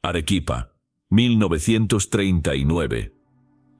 Arequipa, 1939.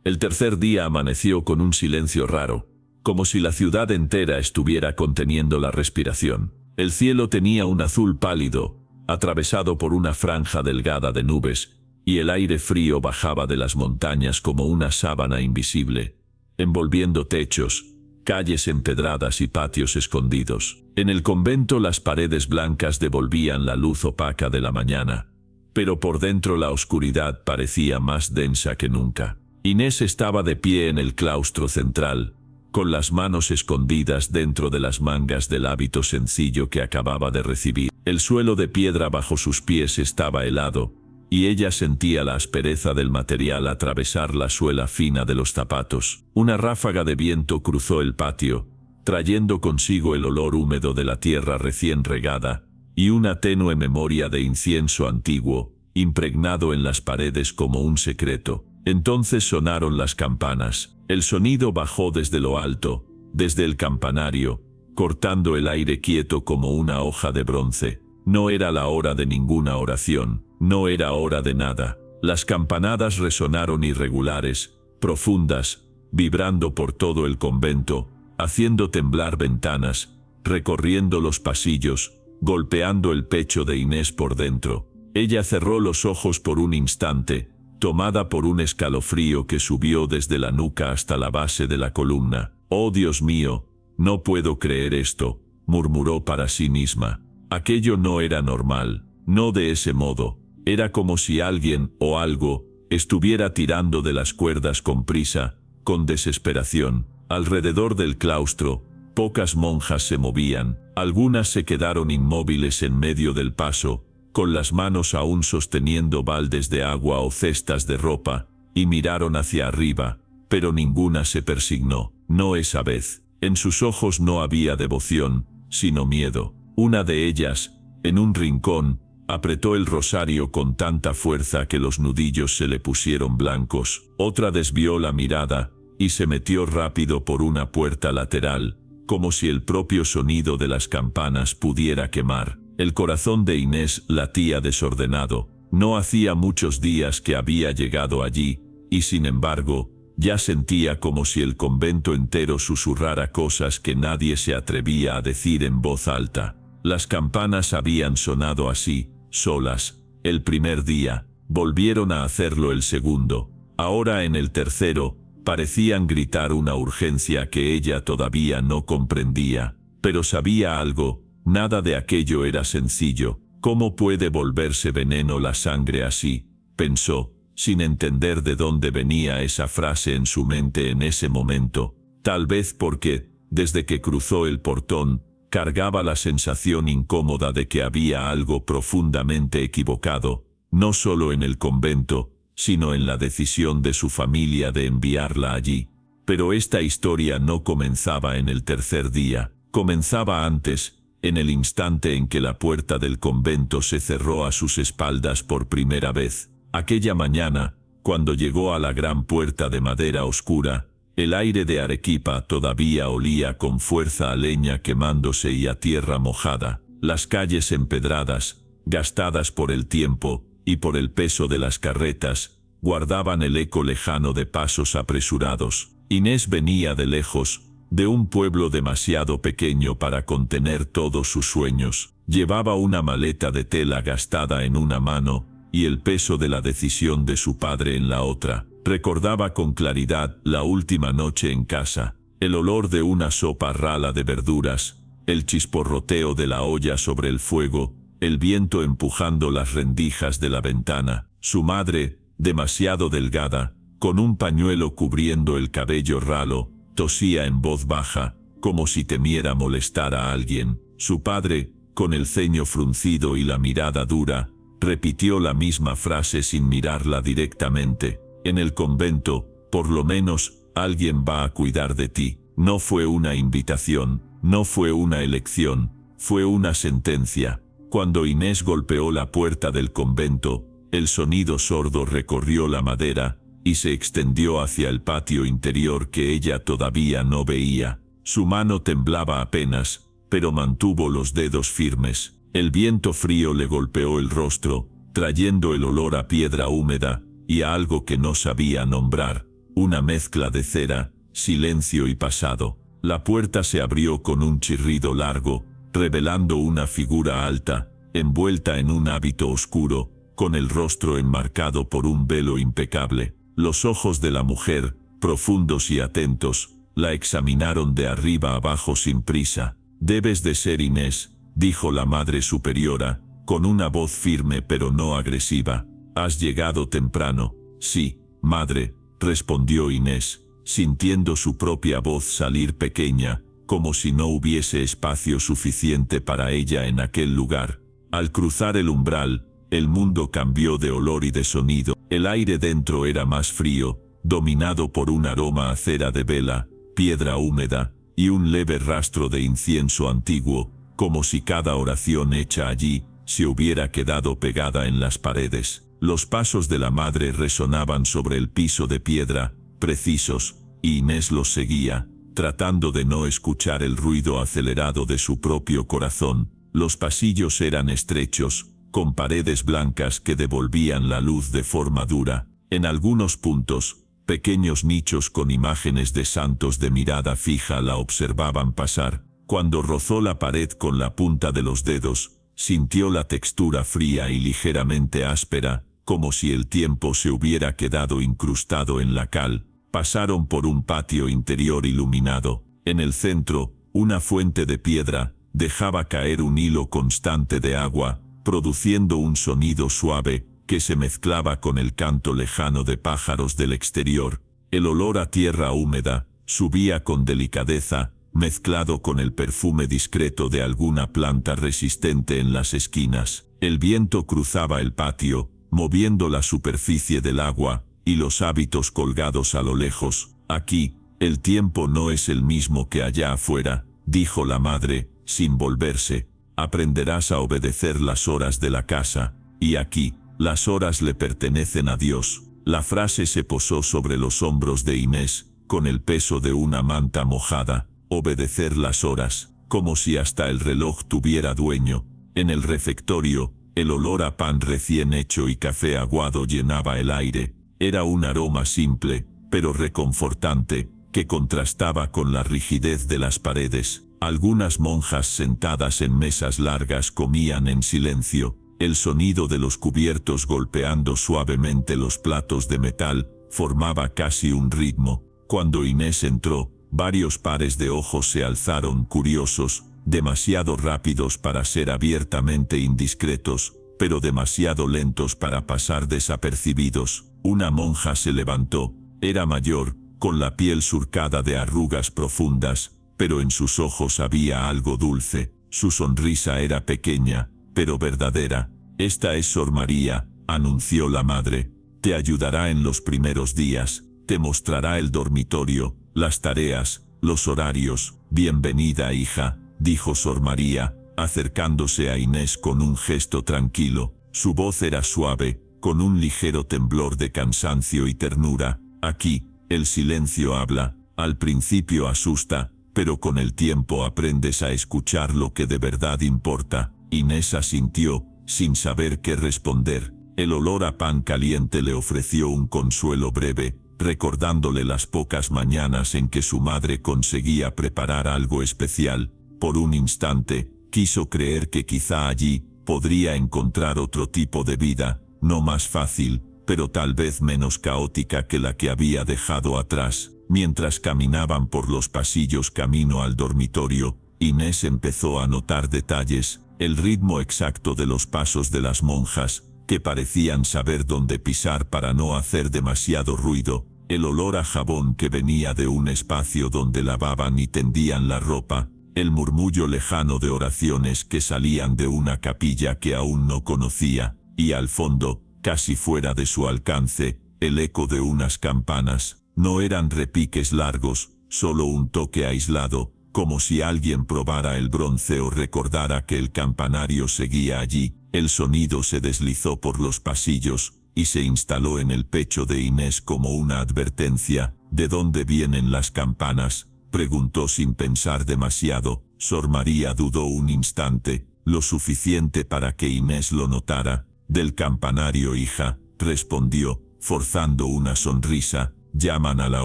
El tercer día amaneció con un silencio raro, como si la ciudad entera estuviera conteniendo la respiración. El cielo tenía un azul pálido, atravesado por una franja delgada de nubes, y el aire frío bajaba de las montañas como una sábana invisible, envolviendo techos, calles empedradas y patios escondidos. En el convento las paredes blancas devolvían la luz opaca de la mañana, pero por dentro la oscuridad parecía más densa que nunca. Inés estaba de pie en el claustro central, con las manos escondidas dentro de las mangas del hábito sencillo que acababa de recibir. El suelo de piedra bajo sus pies estaba helado, y ella sentía la aspereza del material atravesar la suela fina de los zapatos. Una ráfaga de viento cruzó el patio, trayendo consigo el olor húmedo de la tierra recién regada, y una tenue memoria de incienso antiguo, impregnado en las paredes como un secreto. Entonces sonaron las campanas. El sonido bajó desde lo alto, desde el campanario, cortando el aire quieto como una hoja de bronce. No era la hora de ninguna oración, no era hora de nada. Las campanadas resonaron irregulares, profundas, vibrando por todo el convento, haciendo temblar ventanas, recorriendo los pasillos, golpeando el pecho de Inés por dentro. Ella cerró los ojos por un instante, tomada por un escalofrío que subió desde la nuca hasta la base de la columna. «Oh Dios mío, no puedo creer esto», murmuró para sí misma. Aquello no era normal, no de ese modo. Era como si alguien, o algo, estuviera tirando de las cuerdas con prisa, con desesperación. Alrededor del claustro, pocas monjas se movían, algunas se quedaron inmóviles en medio del paso, con las manos aún sosteniendo baldes de agua o cestas de ropa, y miraron hacia arriba, pero ninguna se persignó. No esa vez. En sus ojos no había devoción, sino miedo. Una de ellas, en un rincón, apretó el rosario con tanta fuerza que los nudillos se le pusieron blancos. Otra desvió la mirada, y se metió rápido por una puerta lateral, como si el propio sonido de las campanas pudiera quemar. El corazón de Inés latía desordenado. No hacía muchos días que había llegado allí, y sin embargo, ya sentía como si el convento entero susurrara cosas que nadie se atrevía a decir en voz alta. Las campanas habían sonado así, solas, el primer día, volvieron a hacerlo el segundo. Ahora en el tercero, parecían gritar una urgencia que ella todavía no comprendía, pero sabía algo. Nada de aquello era sencillo. ¿Cómo puede volverse veneno la sangre así?, pensó, sin entender de dónde venía esa frase en su mente en ese momento. Tal vez porque, desde que cruzó el portón, cargaba la sensación incómoda de que había algo profundamente equivocado, no solo en el convento, sino en la decisión de su familia de enviarla allí. Pero esta historia no comenzaba en el tercer día, comenzaba antes, en el instante en que la puerta del convento se cerró a sus espaldas por primera vez. Aquella mañana, cuando llegó a la gran puerta de madera oscura, el aire de Arequipa todavía olía con fuerza a leña quemándose y a tierra mojada. Las calles empedradas, gastadas por el tiempo y por el peso de las carretas, guardaban el eco lejano de pasos apresurados. Inés venía de lejos, de un pueblo demasiado pequeño para contener todos sus sueños. Llevaba una maleta de tela gastada en una mano, y el peso de la decisión de su padre en la otra. Recordaba con claridad la última noche en casa, el olor de una sopa rala de verduras, el chisporroteo de la olla sobre el fuego, el viento empujando las rendijas de la ventana. Su madre, demasiado delgada, con un pañuelo cubriendo el cabello ralo, tosía en voz baja, como si temiera molestar a alguien. Su padre, con el ceño fruncido y la mirada dura, repitió la misma frase sin mirarla directamente. En el convento, por lo menos, alguien va a cuidar de ti. No fue una invitación, no fue una elección, fue una sentencia. Cuando Inés golpeó la puerta del convento, el sonido sordo recorrió la madera, y se extendió hacia el patio interior que ella todavía no veía. Su mano temblaba apenas, pero mantuvo los dedos firmes. El viento frío le golpeó el rostro, trayendo el olor a piedra húmeda y a algo que no sabía nombrar, una mezcla de cera, silencio y pasado. La puerta se abrió con un chirrido largo, revelando una figura alta, envuelta en un hábito oscuro, con el rostro enmarcado por un velo impecable. Los ojos de la mujer, profundos y atentos, la examinaron de arriba abajo sin prisa. «Debes de ser Inés», dijo la Madre Superiora, con una voz firme pero no agresiva. «Has llegado temprano». «Sí, madre», respondió Inés, sintiendo su propia voz salir pequeña, como si no hubiese espacio suficiente para ella en aquel lugar. Al cruzar el umbral, el mundo cambió de olor y de sonido. El aire dentro era más frío, dominado por un aroma a cera de vela, piedra húmeda, y un leve rastro de incienso antiguo, como si cada oración hecha allí se hubiera quedado pegada en las paredes. Los pasos de la madre resonaban sobre el piso de piedra, precisos, y Inés los seguía, tratando de no escuchar el ruido acelerado de su propio corazón. Los pasillos eran estrechos, con paredes blancas que devolvían la luz de forma dura. En algunos puntos, pequeños nichos con imágenes de santos de mirada fija la observaban pasar. Cuando rozó la pared con la punta de los dedos, sintió la textura fría y ligeramente áspera, como si el tiempo se hubiera quedado incrustado en la cal. Pasaron por un patio interior iluminado. En el centro, una fuente de piedra dejaba caer un hilo constante de agua, produciendo un sonido suave que se mezclaba con el canto lejano de pájaros del exterior. El olor a tierra húmeda subía con delicadeza, mezclado con el perfume discreto de alguna planta resistente en las esquinas. El viento cruzaba el patio, moviendo la superficie del agua y los hábitos colgados a lo lejos. «Aquí, el tiempo no es el mismo que allá afuera», dijo la madre, sin volverse. «Aprenderás a obedecer las horas de la casa, y aquí, las horas le pertenecen a Dios». La frase se posó sobre los hombros de Inés, con el peso de una manta mojada. Obedecer las horas, como si hasta el reloj tuviera dueño. En el refectorio, el olor a pan recién hecho y café aguado llenaba el aire. Era un aroma simple, pero reconfortante, que contrastaba con la rigidez de las paredes. Algunas monjas sentadas en mesas largas comían en silencio. El sonido de los cubiertos golpeando suavemente los platos de metal formaba casi un ritmo. Cuando Inés entró, varios pares de ojos se alzaron curiosos, demasiado rápidos para ser abiertamente indiscretos, pero demasiado lentos para pasar desapercibidos. Una monja se levantó. Era mayor, con la piel surcada de arrugas profundas, pero en sus ojos había algo dulce. Su sonrisa era pequeña, pero verdadera. «Esta es Sor María», anunció la madre. «Te ayudará en los primeros días, te mostrará el dormitorio, las tareas, los horarios». «Bienvenida, hija», dijo Sor María, acercándose a Inés con un gesto tranquilo. Su voz era suave, con un ligero temblor de cansancio y ternura. «Aquí, el silencio habla, al principio asusta, pero con el tiempo aprendes a escuchar lo que de verdad importa». Inés asintió, sin saber qué responder. El olor a pan caliente le ofreció un consuelo breve, recordándole las pocas mañanas en que su madre conseguía preparar algo especial. Por un instante, quiso creer que quizá allí podría encontrar otro tipo de vida, no más fácil, pero tal vez menos caótica que la que había dejado atrás. Mientras caminaban por los pasillos camino al dormitorio, Inés empezó a notar detalles, el ritmo exacto de los pasos de las monjas, que parecían saber dónde pisar para no hacer demasiado ruido, el olor a jabón que venía de un espacio donde lavaban y tendían la ropa, el murmullo lejano de oraciones que salían de una capilla que aún no conocía, y al fondo, casi fuera de su alcance, el eco de unas campanas. No eran repiques largos, solo un toque aislado, como si alguien probara el bronce o recordara que el campanario seguía allí. El sonido se deslizó por los pasillos y se instaló en el pecho de Inés como una advertencia. «¿De dónde vienen las campanas?», preguntó sin pensar demasiado. Sor María dudó un instante, lo suficiente para que Inés lo notara. Del campanario, hija, respondió, forzando una sonrisa. Llaman a la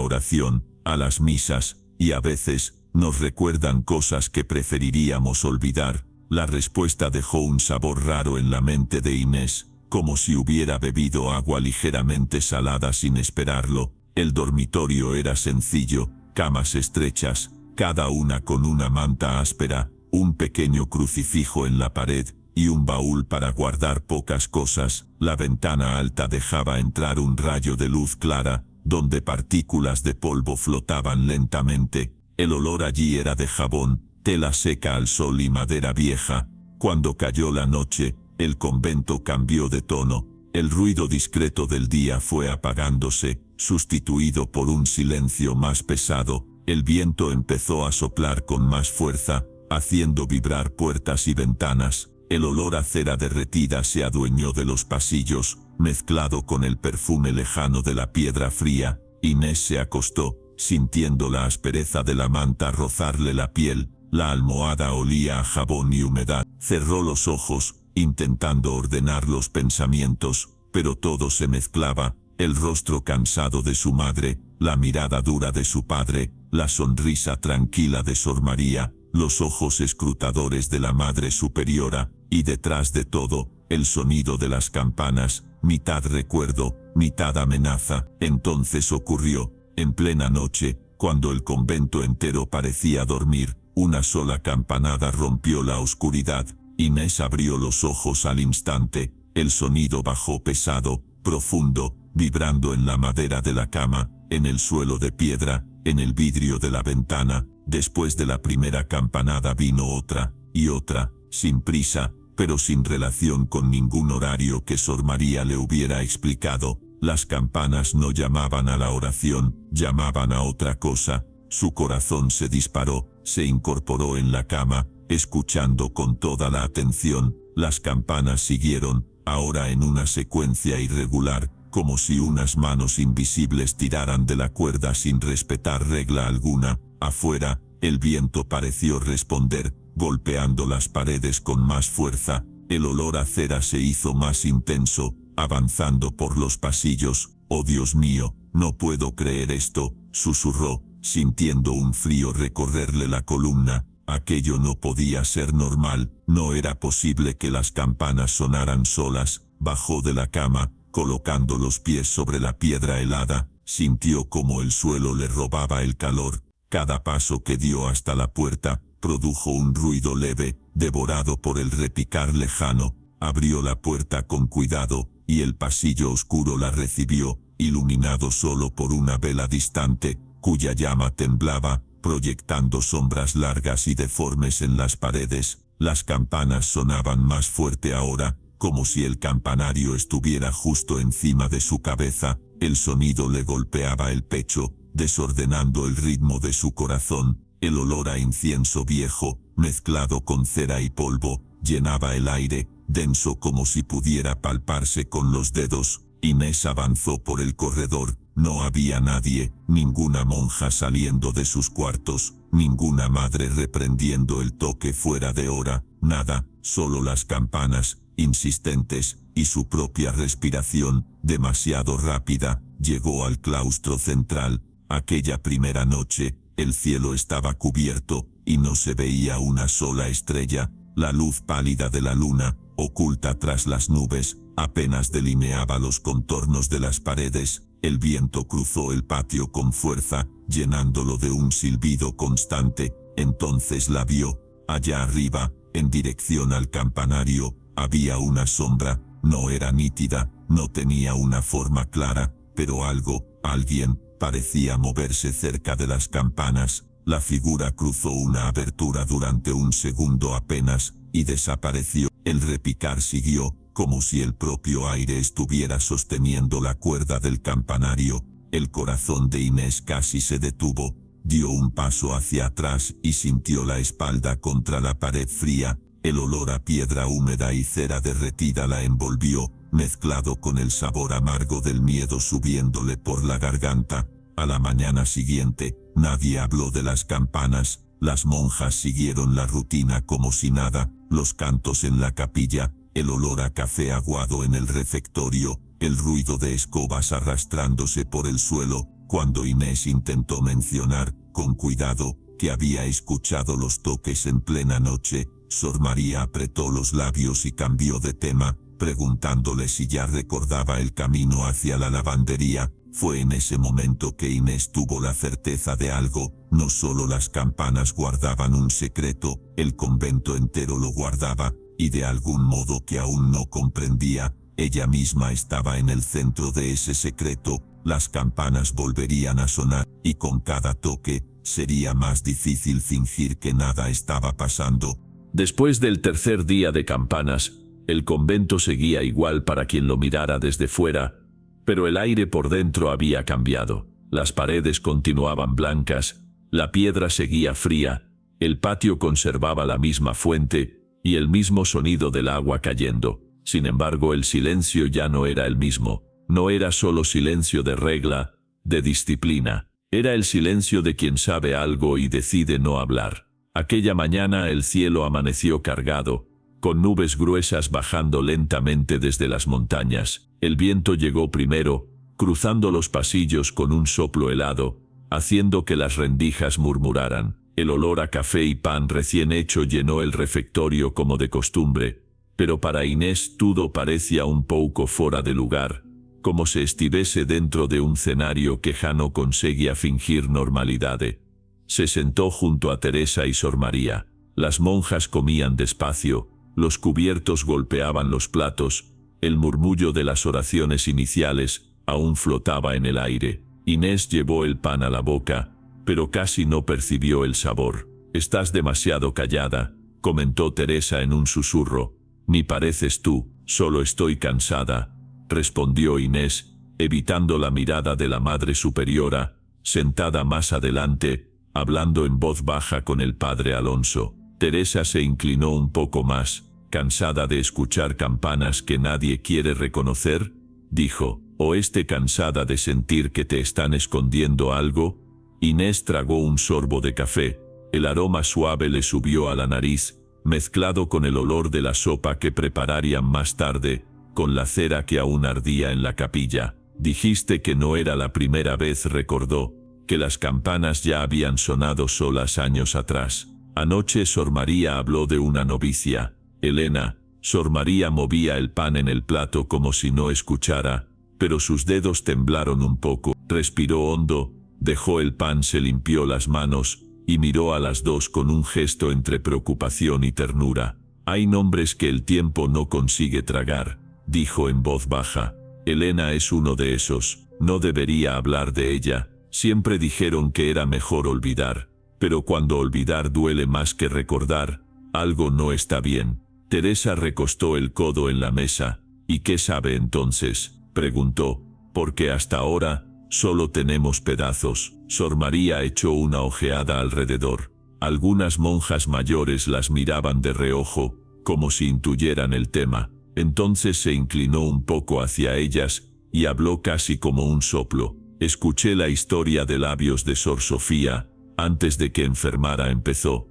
oración, a las misas, y a veces nos recuerdan cosas que preferiríamos olvidar. La respuesta dejó un sabor raro en la mente de Inés, como si hubiera bebido agua ligeramente salada sin esperarlo. El dormitorio era sencillo, camas estrechas, cada una con una manta áspera, un pequeño crucifijo en la pared, y un baúl para guardar pocas cosas. La ventana alta dejaba entrar un rayo de luz clara, donde partículas de polvo flotaban lentamente. El olor allí era de jabón, tela seca al sol y madera vieja. Cuando cayó la noche, el convento cambió de tono. El ruido discreto del día fue apagándose, sustituido por un silencio más pesado. El viento empezó a soplar con más fuerza, haciendo vibrar puertas y ventanas. El olor a cera derretida se adueñó de los pasillos, mezclado con el perfume lejano de la piedra fría. Inés se acostó, sintiendo la aspereza de la manta rozarle la piel. La almohada olía a jabón y humedad. Cerró los ojos, intentando ordenar los pensamientos, pero todo se mezclaba. El rostro cansado de su madre, la mirada dura de su padre, la sonrisa tranquila de Sor María, los ojos escrutadores de la Madre Superiora, y detrás de todo, el sonido de las campanas, mitad recuerdo, mitad amenaza. Entonces ocurrió, en plena noche, cuando el convento entero parecía dormir, una sola campanada rompió la oscuridad. Inés abrió los ojos al instante. El sonido bajó pesado, profundo, vibrando en la madera de la cama, en el suelo de piedra, en el vidrio de la ventana. Después de la primera campanada vino otra, y otra, sin prisa, pero sin relación con ningún horario que Sor María le hubiera explicado. Las campanas no llamaban a la oración, llamaban a otra cosa. Su corazón se disparó, se incorporó en la cama, escuchando con toda la atención. Las campanas siguieron, ahora en una secuencia irregular, como si unas manos invisibles tiraran de la cuerda sin respetar regla alguna. Afuera, el viento pareció responder, golpeando las paredes con más fuerza. El olor a cera se hizo más intenso, avanzando por los pasillos. «Oh Dios mío, no puedo creer esto», susurró, sintiendo un frío recorrerle la columna. Aquello no podía ser normal, no era posible que las campanas sonaran solas. Bajó de la cama, colocando los pies sobre la piedra helada, sintió como el suelo le robaba el calor. Cada paso que dio hasta la puerta, produjo un ruido leve, devorado por el repicar lejano. Abrió la puerta con cuidado, y el pasillo oscuro la recibió, iluminado solo por una vela distante, cuya llama temblaba, proyectando sombras largas y deformes en las paredes. Las campanas sonaban más fuerte ahora, como si el campanario estuviera justo encima de su cabeza. El sonido le golpeaba el pecho, desordenando el ritmo de su corazón. El olor a incienso viejo, mezclado con cera y polvo, llenaba el aire, denso como si pudiera palparse con los dedos. Inés avanzó por el corredor. No había nadie, ninguna monja saliendo de sus cuartos, ninguna madre reprendiendo el toque fuera de hora, nada, solo las campanas, insistentes, y su propia respiración, demasiado rápida. Llegó al claustro central. Aquella primera noche, el cielo estaba cubierto, y no se veía una sola estrella. La luz pálida de la luna, oculta tras las nubes, apenas delineaba los contornos de las paredes. El viento cruzó el patio con fuerza, llenándolo de un silbido constante. Entonces la vio. Allá arriba, en dirección al campanario, había una sombra. No era nítida, no tenía una forma clara, pero alguien, parecía moverse cerca de las campanas. La figura cruzó una abertura durante un segundo apenas, y desapareció. El repicar siguió, como si el propio aire estuviera sosteniendo la cuerda del campanario. El corazón de Inés casi se detuvo. Dio un paso hacia atrás y sintió la espalda contra la pared fría. El olor a piedra húmeda y cera derretida la envolvió, mezclado con el sabor amargo del miedo subiéndole por la garganta. A la mañana siguiente, nadie habló de las campanas. Las monjas siguieron la rutina como si nada. Los cantos en la capilla, el olor a café aguado en el refectorio, el ruido de escobas arrastrándose por el suelo. Cuando Inés intentó mencionar, con cuidado, que había escuchado los toques en plena noche, Sor María apretó los labios y cambió de tema, preguntándole si ya recordaba el camino hacia la lavandería. Fue en ese momento que Inés tuvo la certeza de algo: no solo las campanas guardaban un secreto, el convento entero lo guardaba, y de algún modo que aún no comprendía, ella misma estaba en el centro de ese secreto. Las campanas volverían a sonar, y con cada toque, sería más difícil fingir que nada estaba pasando. Después del tercer día de campanas, el convento seguía igual para quien lo mirara desde fuera, pero el aire por dentro había cambiado. Las paredes continuaban blancas, la piedra seguía fría, el patio conservaba la misma fuente y el mismo sonido del agua cayendo. Sin embargo, el silencio ya no era el mismo. No era solo silencio de regla, de disciplina. Era el silencio de quien sabe algo y decide no hablar. Aquella mañana el cielo amaneció cargado, con nubes gruesas bajando lentamente desde las montañas. El viento llegó primero, cruzando los pasillos con un soplo helado, haciendo que las rendijas murmuraran. El olor a café y pan recién hecho llenó el refectorio como de costumbre, pero para Inés todo parecía un pouco fora de lugar, como se estivese dentro de un cenario que ja no conseguía fingir normalidade. Se sentó junto a Teresa y Sor María. Las monjas comían despacio, los cubiertos golpeaban los platos, el murmullo de las oraciones iniciales aún flotaba en el aire. Inés llevó el pan a la boca, pero casi no percibió el sabor. «Estás demasiado callada», comentó Teresa en un susurro. «Ni pareces tú, solo estoy cansada», respondió Inés, evitando la mirada de la Madre Superiora, sentada más adelante, hablando en voz baja con el Padre Alonso. Teresa se inclinó un poco más, cansada de escuchar campanas que nadie quiere reconocer, dijo. «¿O cansada de sentir que te están escondiendo algo?» Inés tragó un sorbo de café. El aroma suave le subió a la nariz, mezclado con el olor de la sopa que prepararían más tarde, con la cera que aún ardía en la capilla. «Dijiste que no era la primera vez», recordó, «que las campanas ya habían sonado solas años atrás. Anoche Sor María habló de una novicia, Elena». Sor María movía el pan en el plato como si no escuchara, pero sus dedos temblaron un poco. Respiró hondo, dejó el pan, se limpió las manos y miró a las dos con un gesto entre preocupación y ternura. «Hay nombres que el tiempo no consigue tragar», dijo en voz baja. «Elena es uno de esos. No debería hablar de ella. Siempre dijeron que era mejor olvidar, pero cuando olvidar duele más que recordar, algo no está bien». Teresa recostó el codo en la mesa. «¿Y qué sabe entonces?», preguntó. «Porque hasta ahora solo tenemos pedazos». Sor María echó una ojeada alrededor. Algunas monjas mayores las miraban de reojo, como si intuyeran el tema. Entonces se inclinó un poco hacia ellas y habló casi como un soplo. «Escuché la historia de labios de Sor Sofía. Antes de que enfermara empezó.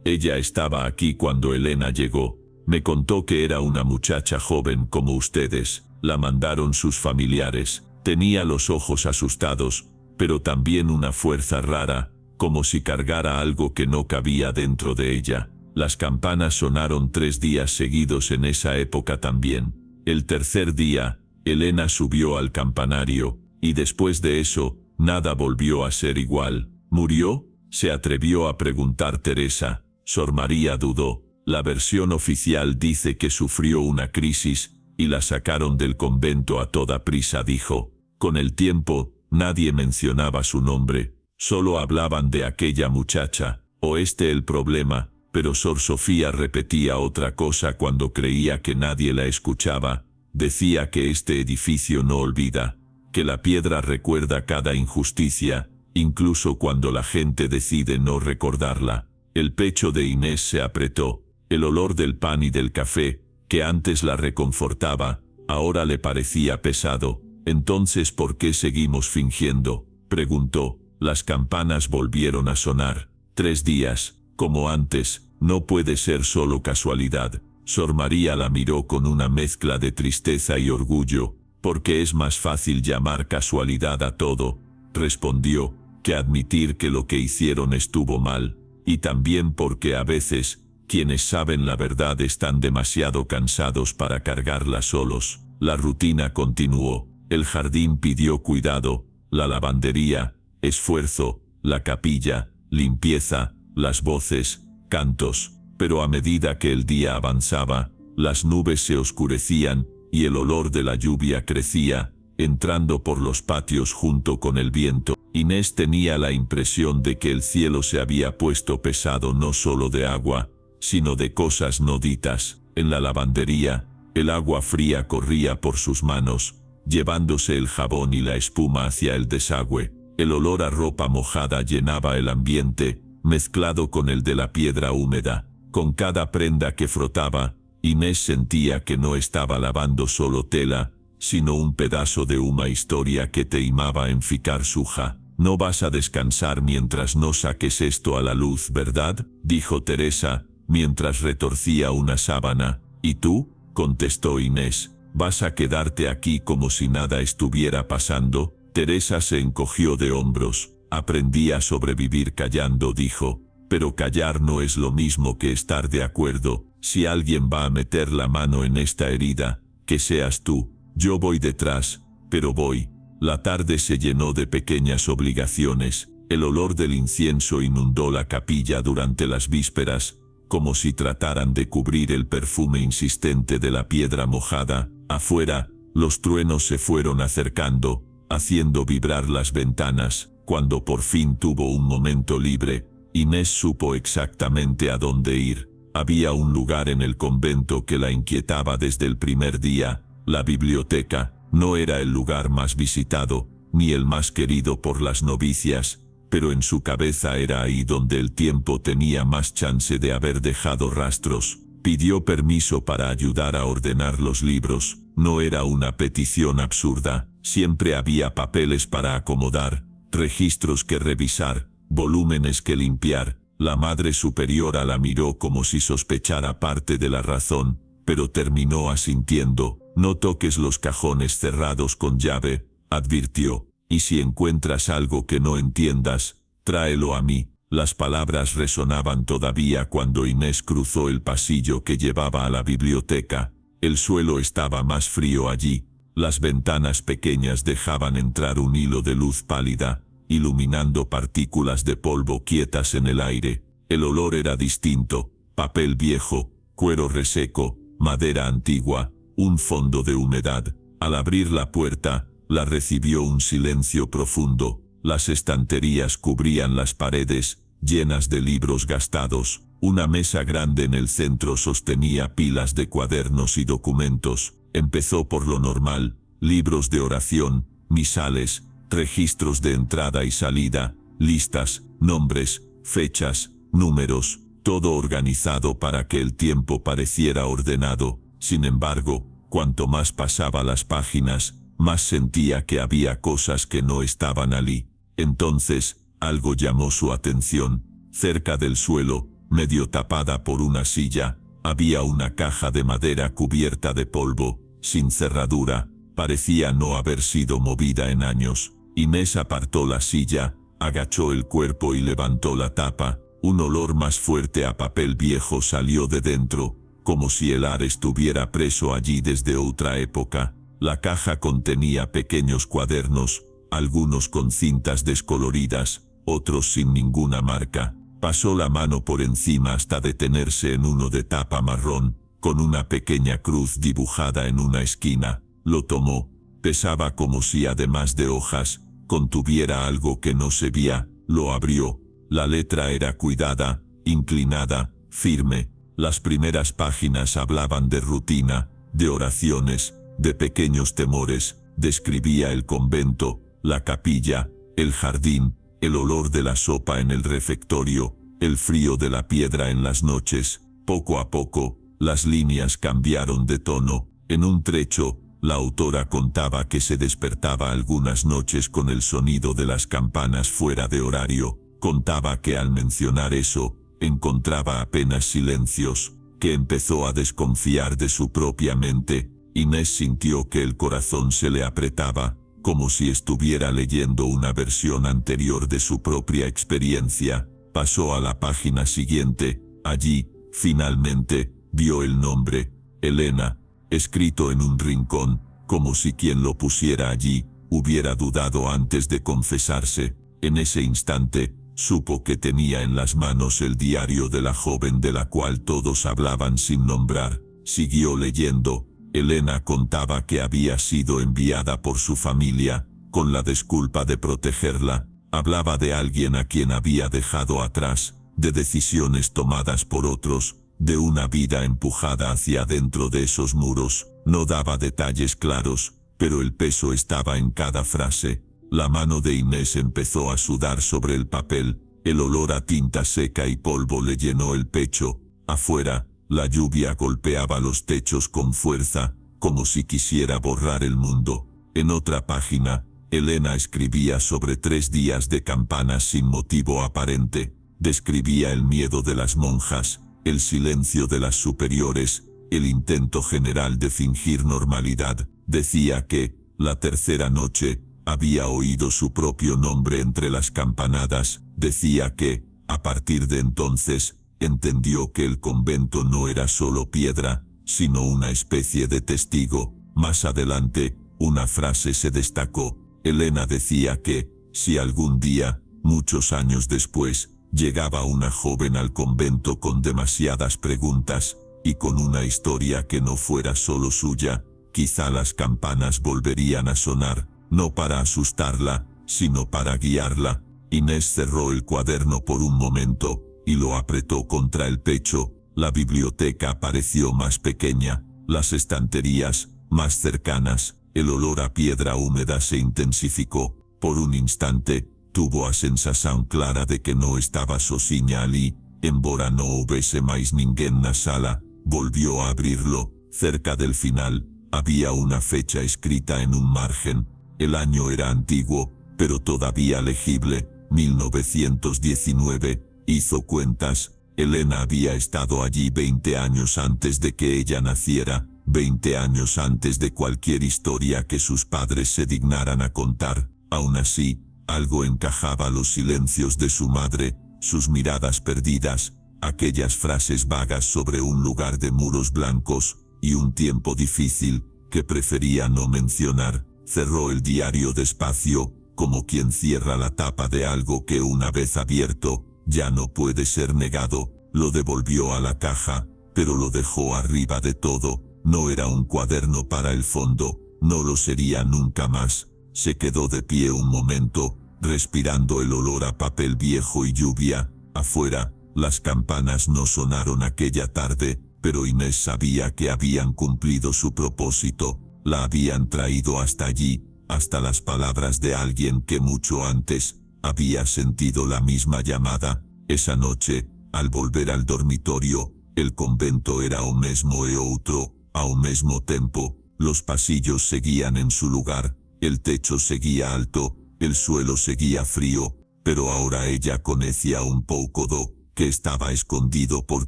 Ella estaba aquí cuando Elena llegó. Me contó que era una muchacha joven como ustedes. La mandaron sus familiares. Tenía los ojos asustados, pero también una fuerza rara, como si cargara algo que no cabía dentro de ella. Las campanas sonaron 3 días seguidos en esa época también. El tercer día, Elena subió al campanario, y después de eso, nada volvió a ser igual». «¿Murió?», se atrevió a preguntar Teresa. Sor María dudó. «La versión oficial dice que sufrió una crisis y la sacaron del convento a toda prisa», dijo. «Con el tiempo, nadie mencionaba su nombre, solo hablaban de aquella muchacha. ¿O el problema?». Pero Sor Sofía repetía otra cosa cuando creía que nadie la escuchaba. Decía que este edificio no olvida, que la piedra recuerda cada injusticia, incluso cuando la gente decide no recordarla. El pecho de Inés se apretó. El olor del pan y del café, que antes la reconfortaba, ahora le parecía pesado. «Entonces, ¿por qué seguimos fingiendo?», preguntó. Las campanas volvieron a sonar. 3 días, como antes. «No puede ser solo casualidad». Sor María la miró con una mezcla de tristeza y orgullo. «Porque es más fácil llamar casualidad a todo», respondió, «que admitir que lo que hicieron estuvo mal, y también porque a veces, quienes saben la verdad están demasiado cansados para cargarla solos». La rutina continuó. El jardín pidió cuidado, la lavandería, esfuerzo, la capilla, limpieza, las voces, cantos, pero a medida que el día avanzaba, las nubes se oscurecían, y el olor de la lluvia crecía, entrando por los patios junto con el viento. Inés tenía la impresión de que el cielo se había puesto pesado no solo de agua, sino de cosas no ditas. En la lavandería, el agua fría corría por sus manos, llevándose el jabón y la espuma hacia el desagüe. El olor a ropa mojada llenaba el ambiente, mezclado con el de la piedra húmeda. Con cada prenda que frotaba, Inés sentía que no estaba lavando solo tela, sino un pedazo de una historia que teimaba en ficar suja. «No vas a descansar mientras no saques esto a la luz, ¿verdad?», dijo Teresa, mientras retorcía una sábana. «¿Y tú?», contestó Inés, «¿vas a quedarte aquí como si nada estuviera pasando?». Teresa se encogió de hombros. «Aprendí a sobrevivir callando», dijo. «Pero callar no es lo mismo que estar de acuerdo. Si alguien va a meter la mano en esta herida, que seas tú. Yo voy detrás, pero voy». La tarde se llenó de pequeñas obligaciones. El olor del incienso inundó la capilla durante las vísperas, como si trataran de cubrir el perfume insistente de la piedra mojada. Afuera, los truenos se fueron acercando, haciendo vibrar las ventanas. Cuando por fin tuvo un momento libre, Inés supo exactamente a dónde ir. Había un lugar en el convento que la inquietaba desde el primer día: la biblioteca. No era el lugar más visitado, ni el más querido por las novicias, pero en su cabeza era ahí donde el tiempo tenía más chance de haber dejado rastros. Pidió permiso para ayudar a ordenar los libros. No era una petición absurda. Siempre había papeles para acomodar, registros que revisar, volúmenes que limpiar. La Madre Superiora la miró como si sospechara parte de la razón, pero terminó asintiendo. «No toques los cajones cerrados con llave», advirtió, «y si encuentras algo que no entiendas, tráelo a mí». Las palabras resonaban todavía cuando Inés cruzó el pasillo que llevaba a la biblioteca. El suelo estaba más frío allí. Las ventanas pequeñas dejaban entrar un hilo de luz pálida, iluminando partículas de polvo quietas en el aire. El olor era distinto: papel viejo, cuero reseco, madera antigua, un fondo de humedad. Al abrir la puerta, la recibió un silencio profundo. Las estanterías cubrían las paredes, llenas de libros gastados. Una mesa grande en el centro sostenía pilas de cuadernos y documentos. Empezó por lo normal: libros de oración, misales, registros de entrada y salida, listas, nombres, fechas, números, todo organizado para que el tiempo pareciera ordenado. Sin embargo, cuanto más pasaba las páginas, más sentía que había cosas que no estaban allí. Entonces, algo llamó su atención. Cerca del suelo, medio tapada por una silla, había una caja de madera cubierta de polvo, sin cerradura. Parecía no haber sido movida en años. Inés apartó la silla, agachó el cuerpo y levantó la tapa. Un olor más fuerte a papel viejo salió de dentro, como si el ar estuviera preso allí desde otra época. La caja contenía pequeños cuadernos, algunos con cintas descoloridas, otros sin ninguna marca. Pasó la mano por encima hasta detenerse en uno de tapa marrón, con una pequeña cruz dibujada en una esquina. Lo tomó. Pesaba como si, además de hojas, contuviera algo que no se veía. Lo abrió. La letra era cuidada, inclinada, firme. Las primeras páginas hablaban de rutina, de oraciones, de pequeños temores. Describía el convento, la capilla, el jardín, el olor de la sopa en el refectorio, el frío de la piedra en las noches. Poco a poco, las líneas cambiaron de tono. En un trecho, la autora contaba que se despertaba algunas noches con el sonido de las campanas fuera de horario. Contaba que al mencionar eso, encontraba apenas silencios, que empezó a desconfiar de su propia mente. Inés sintió que el corazón se le apretaba, como si estuviera leyendo una versión anterior de su propia experiencia. Pasó a la página siguiente. Allí, finalmente, vio el nombre, Elena, escrito en un rincón, como si quien lo pusiera allí hubiera dudado antes de confesarse. En ese instante, supo que tenía en las manos el diario de la joven de la cual todos hablaban sin nombrar. Siguió leyendo. Elena contaba que había sido enviada por su familia, con la disculpa de protegerla. Hablaba de alguien a quien había dejado atrás, de decisiones tomadas por otros, de una vida empujada hacia dentro de esos muros. No daba detalles claros, pero el peso estaba en cada frase. La mano de Inés empezó a sudar sobre el papel. El olor a tinta seca y polvo le llenó el pecho. Afuera, la lluvia golpeaba los techos con fuerza, como si quisiera borrar el mundo. En otra página, Elena escribía sobre 3 días de campanas sin motivo aparente. Describía el miedo de las monjas, el silencio de las superiores, el intento general de fingir normalidad. Decía que, la tercera noche, había oído su propio nombre entre las campanadas. Decía que, a partir de entonces, entendió que el convento no era solo piedra, sino una especie de testigo. Más adelante, una frase se destacó. Elena decía que, si algún día, muchos años después, llegaba una joven al convento con demasiadas preguntas, y con una historia que no fuera solo suya, quizá las campanas volverían a sonar, no para asustarla, sino para guiarla. Inés cerró el cuaderno por un momento, y lo apretó contra el pecho. La biblioteca pareció más pequeña, las estanterías, más cercanas. El olor a piedra húmeda se intensificó. Por un instante, tuvo a sensación clara de que no estaba sozinha allí, embora no hubiese más ninguén na sala. Volvió a abrirlo. Cerca del final, había una fecha escrita en un margen. El año era antiguo, pero todavía legible, 1919. Hizo cuentas. Elena había estado allí 20 años antes de que ella naciera, 20 años antes de cualquier historia que sus padres se dignaran a contar. Aún así, algo encajaba los silencios de su madre, sus miradas perdidas, aquellas frases vagas sobre un lugar de muros blancos, y un tiempo difícil, que prefería no mencionar. Cerró el diario despacio, como quien cierra la tapa de algo que una vez abierto, ya no puede ser negado. Lo devolvió a la caja, pero lo dejó arriba de todo. No era un cuaderno para el fondo, no lo sería nunca más. Se quedó de pie un momento, respirando el olor a papel viejo y lluvia. Afuera, las campanas no sonaron aquella tarde, pero Inés sabía que habían cumplido su propósito. La habían traído hasta allí, hasta las palabras de alguien que mucho antes había sentido la misma llamada. Esa noche, al volver al dormitorio, el convento era o mesmo e outro, ao mesmo tempo. Los pasillos seguían en su lugar, el techo seguía alto, el suelo seguía frío, pero ahora ella conocía un pouco do que estaba escondido por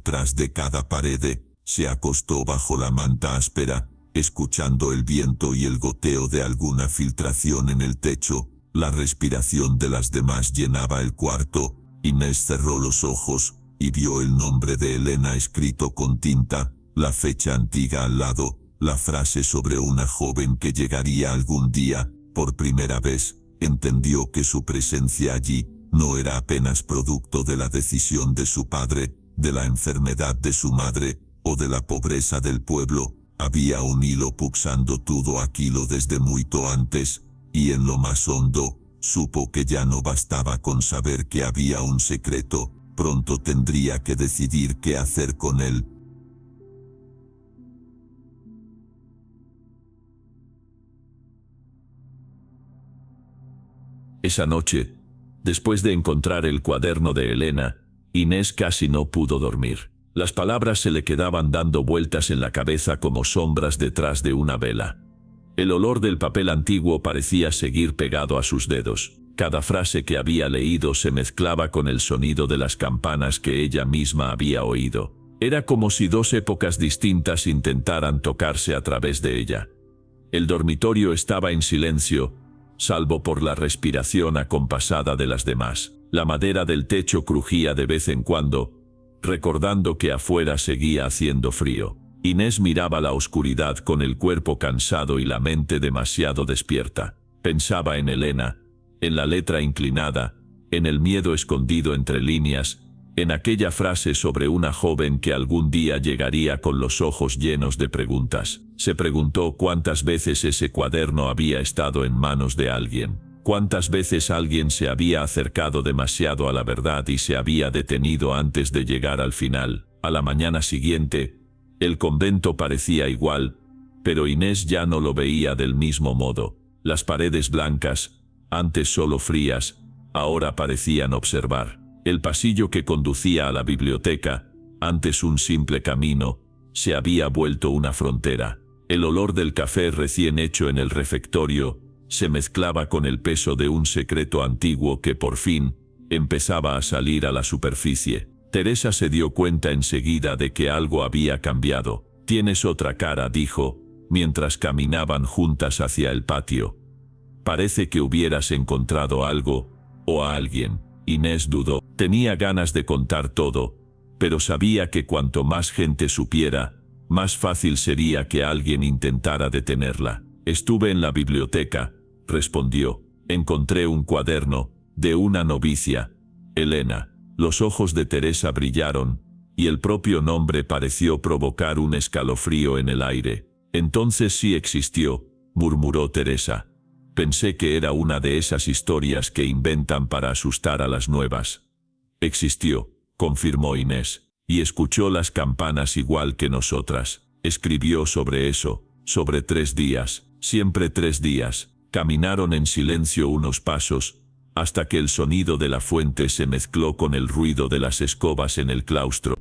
tras de cada pared. Se acostó bajo la manta áspera, escuchando el viento y el goteo de alguna filtración en el techo. La respiración de las demás llenaba el cuarto. Inés cerró los ojos, y vio el nombre de Elena escrito con tinta, la fecha antigua al lado, la frase sobre una joven que llegaría algún día. Por primera vez, entendió que su presencia allí no era apenas producto de la decisión de su padre, de la enfermedad de su madre, o de la pobreza del pueblo. Había un hilo pulsando todo aquilo desde muito antes, y en lo más hondo, supo que ya no bastaba con saber que había un secreto, pronto tendría que decidir qué hacer con él. Esa noche, después de encontrar el cuaderno de Elena, Inés casi no pudo dormir. Las palabras se le quedaban dando vueltas en la cabeza como sombras detrás de una vela. El olor del papel antiguo parecía seguir pegado a sus dedos. Cada frase que había leído se mezclaba con el sonido de las campanas que ella misma había oído. Era como si dos épocas distintas intentaran tocarse a través de ella. El dormitorio estaba en silencio, salvo por la respiración acompasada de las demás. La madera del techo crujía de vez en cuando, recordando que afuera seguía haciendo frío. Inés miraba la oscuridad con el cuerpo cansado y la mente demasiado despierta. Pensaba en Elena, en la letra inclinada, en el miedo escondido entre líneas, en aquella frase sobre una joven que algún día llegaría con los ojos llenos de preguntas. Se preguntó cuántas veces ese cuaderno había estado en manos de alguien, cuántas veces alguien se había acercado demasiado a la verdad y se había detenido antes de llegar al final. A la mañana siguiente, el convento parecía igual, pero Inés ya no lo veía del mismo modo. Las paredes blancas, antes solo frías, ahora parecían observar. El pasillo que conducía a la biblioteca, antes un simple camino, se había vuelto una frontera. El olor del café recién hecho en el refectorio se mezclaba con el peso de un secreto antiguo que por fin empezaba a salir a la superficie. Teresa se dio cuenta enseguida de que algo había cambiado. «Tienes otra cara», dijo, mientras caminaban juntas hacia el patio. «Parece que hubieras encontrado algo, o a alguien». Inés dudó. Tenía ganas de contar todo, pero sabía que cuanto más gente supiera, más fácil sería que alguien intentara detenerla. «Estuve en la biblioteca», respondió. «Encontré un cuaderno, de una novicia, Elena». Los ojos de Teresa brillaron, y el propio nombre pareció provocar un escalofrío en el aire. «Entonces sí existió», murmuró Teresa. «Pensé que era una de esas historias que inventan para asustar a las nuevas». «Existió», confirmó Inés, «y escuchó las campanas igual que nosotras. Escribió sobre eso, sobre 3 días, siempre 3 días». Caminaron en silencio unos pasos, hasta que el sonido de la fuente se mezcló con el ruido de las escobas en el claustro.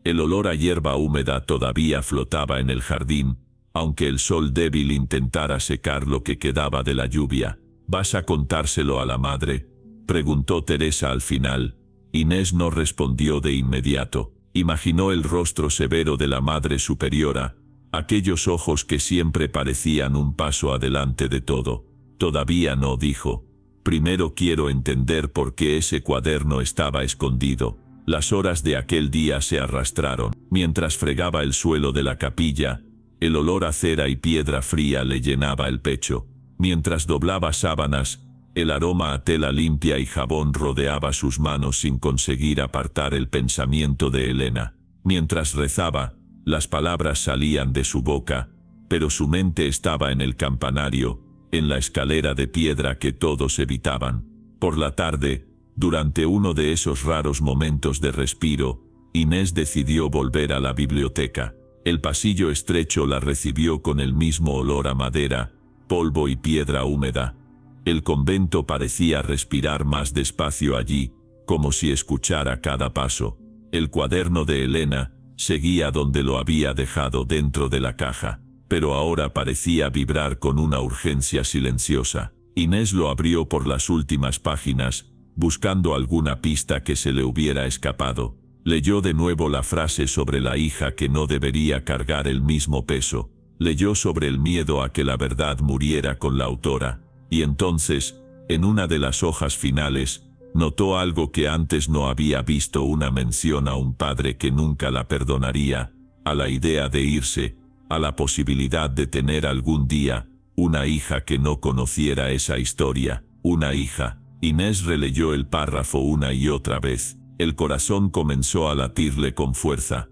El olor a hierba húmeda todavía flotaba en el jardín, aunque el sol débil intentara secar lo que quedaba de la lluvia. «¿Vas a contárselo a la madre?», preguntó Teresa al final. Inés no respondió de inmediato. Imaginó el rostro severo de la Madre Superiora, aquellos ojos que siempre parecían un paso adelante de todo. «Todavía no», dijo. «Primero quiero entender por qué ese cuaderno estaba escondido». Las horas de aquel día se arrastraron. Mientras fregaba el suelo de la capilla, el olor a cera y piedra fría le llenaba el pecho. Mientras doblaba sábanas, el aroma a tela limpia y jabón rodeaba sus manos sin conseguir apartar el pensamiento de Elena. Mientras rezaba, las palabras salían de su boca, pero su mente estaba en el campanario, en la escalera de piedra que todos evitaban. Por la tarde, durante uno de esos raros momentos de respiro, Inés decidió volver a la biblioteca. El pasillo estrecho la recibió con el mismo olor a madera, polvo y piedra húmeda. El convento parecía respirar más despacio allí, como si escuchara cada paso. El cuaderno de Elena seguía donde lo había dejado, dentro de la caja, pero ahora parecía vibrar con una urgencia silenciosa. Inés lo abrió por las últimas páginas, buscando alguna pista que se le hubiera escapado. Leyó de nuevo la frase sobre la hija que no debería cargar el mismo peso. Leyó sobre el miedo a que la verdad muriera con la autora. Y entonces, en una de las hojas finales, notó algo que antes no había visto: una mención a un padre que nunca la perdonaría, a la idea de irse, a la posibilidad de tener algún día una hija que no conociera esa historia. Una hija. Inés releyó el párrafo una y otra vez. El corazón comenzó a latirle con fuerza.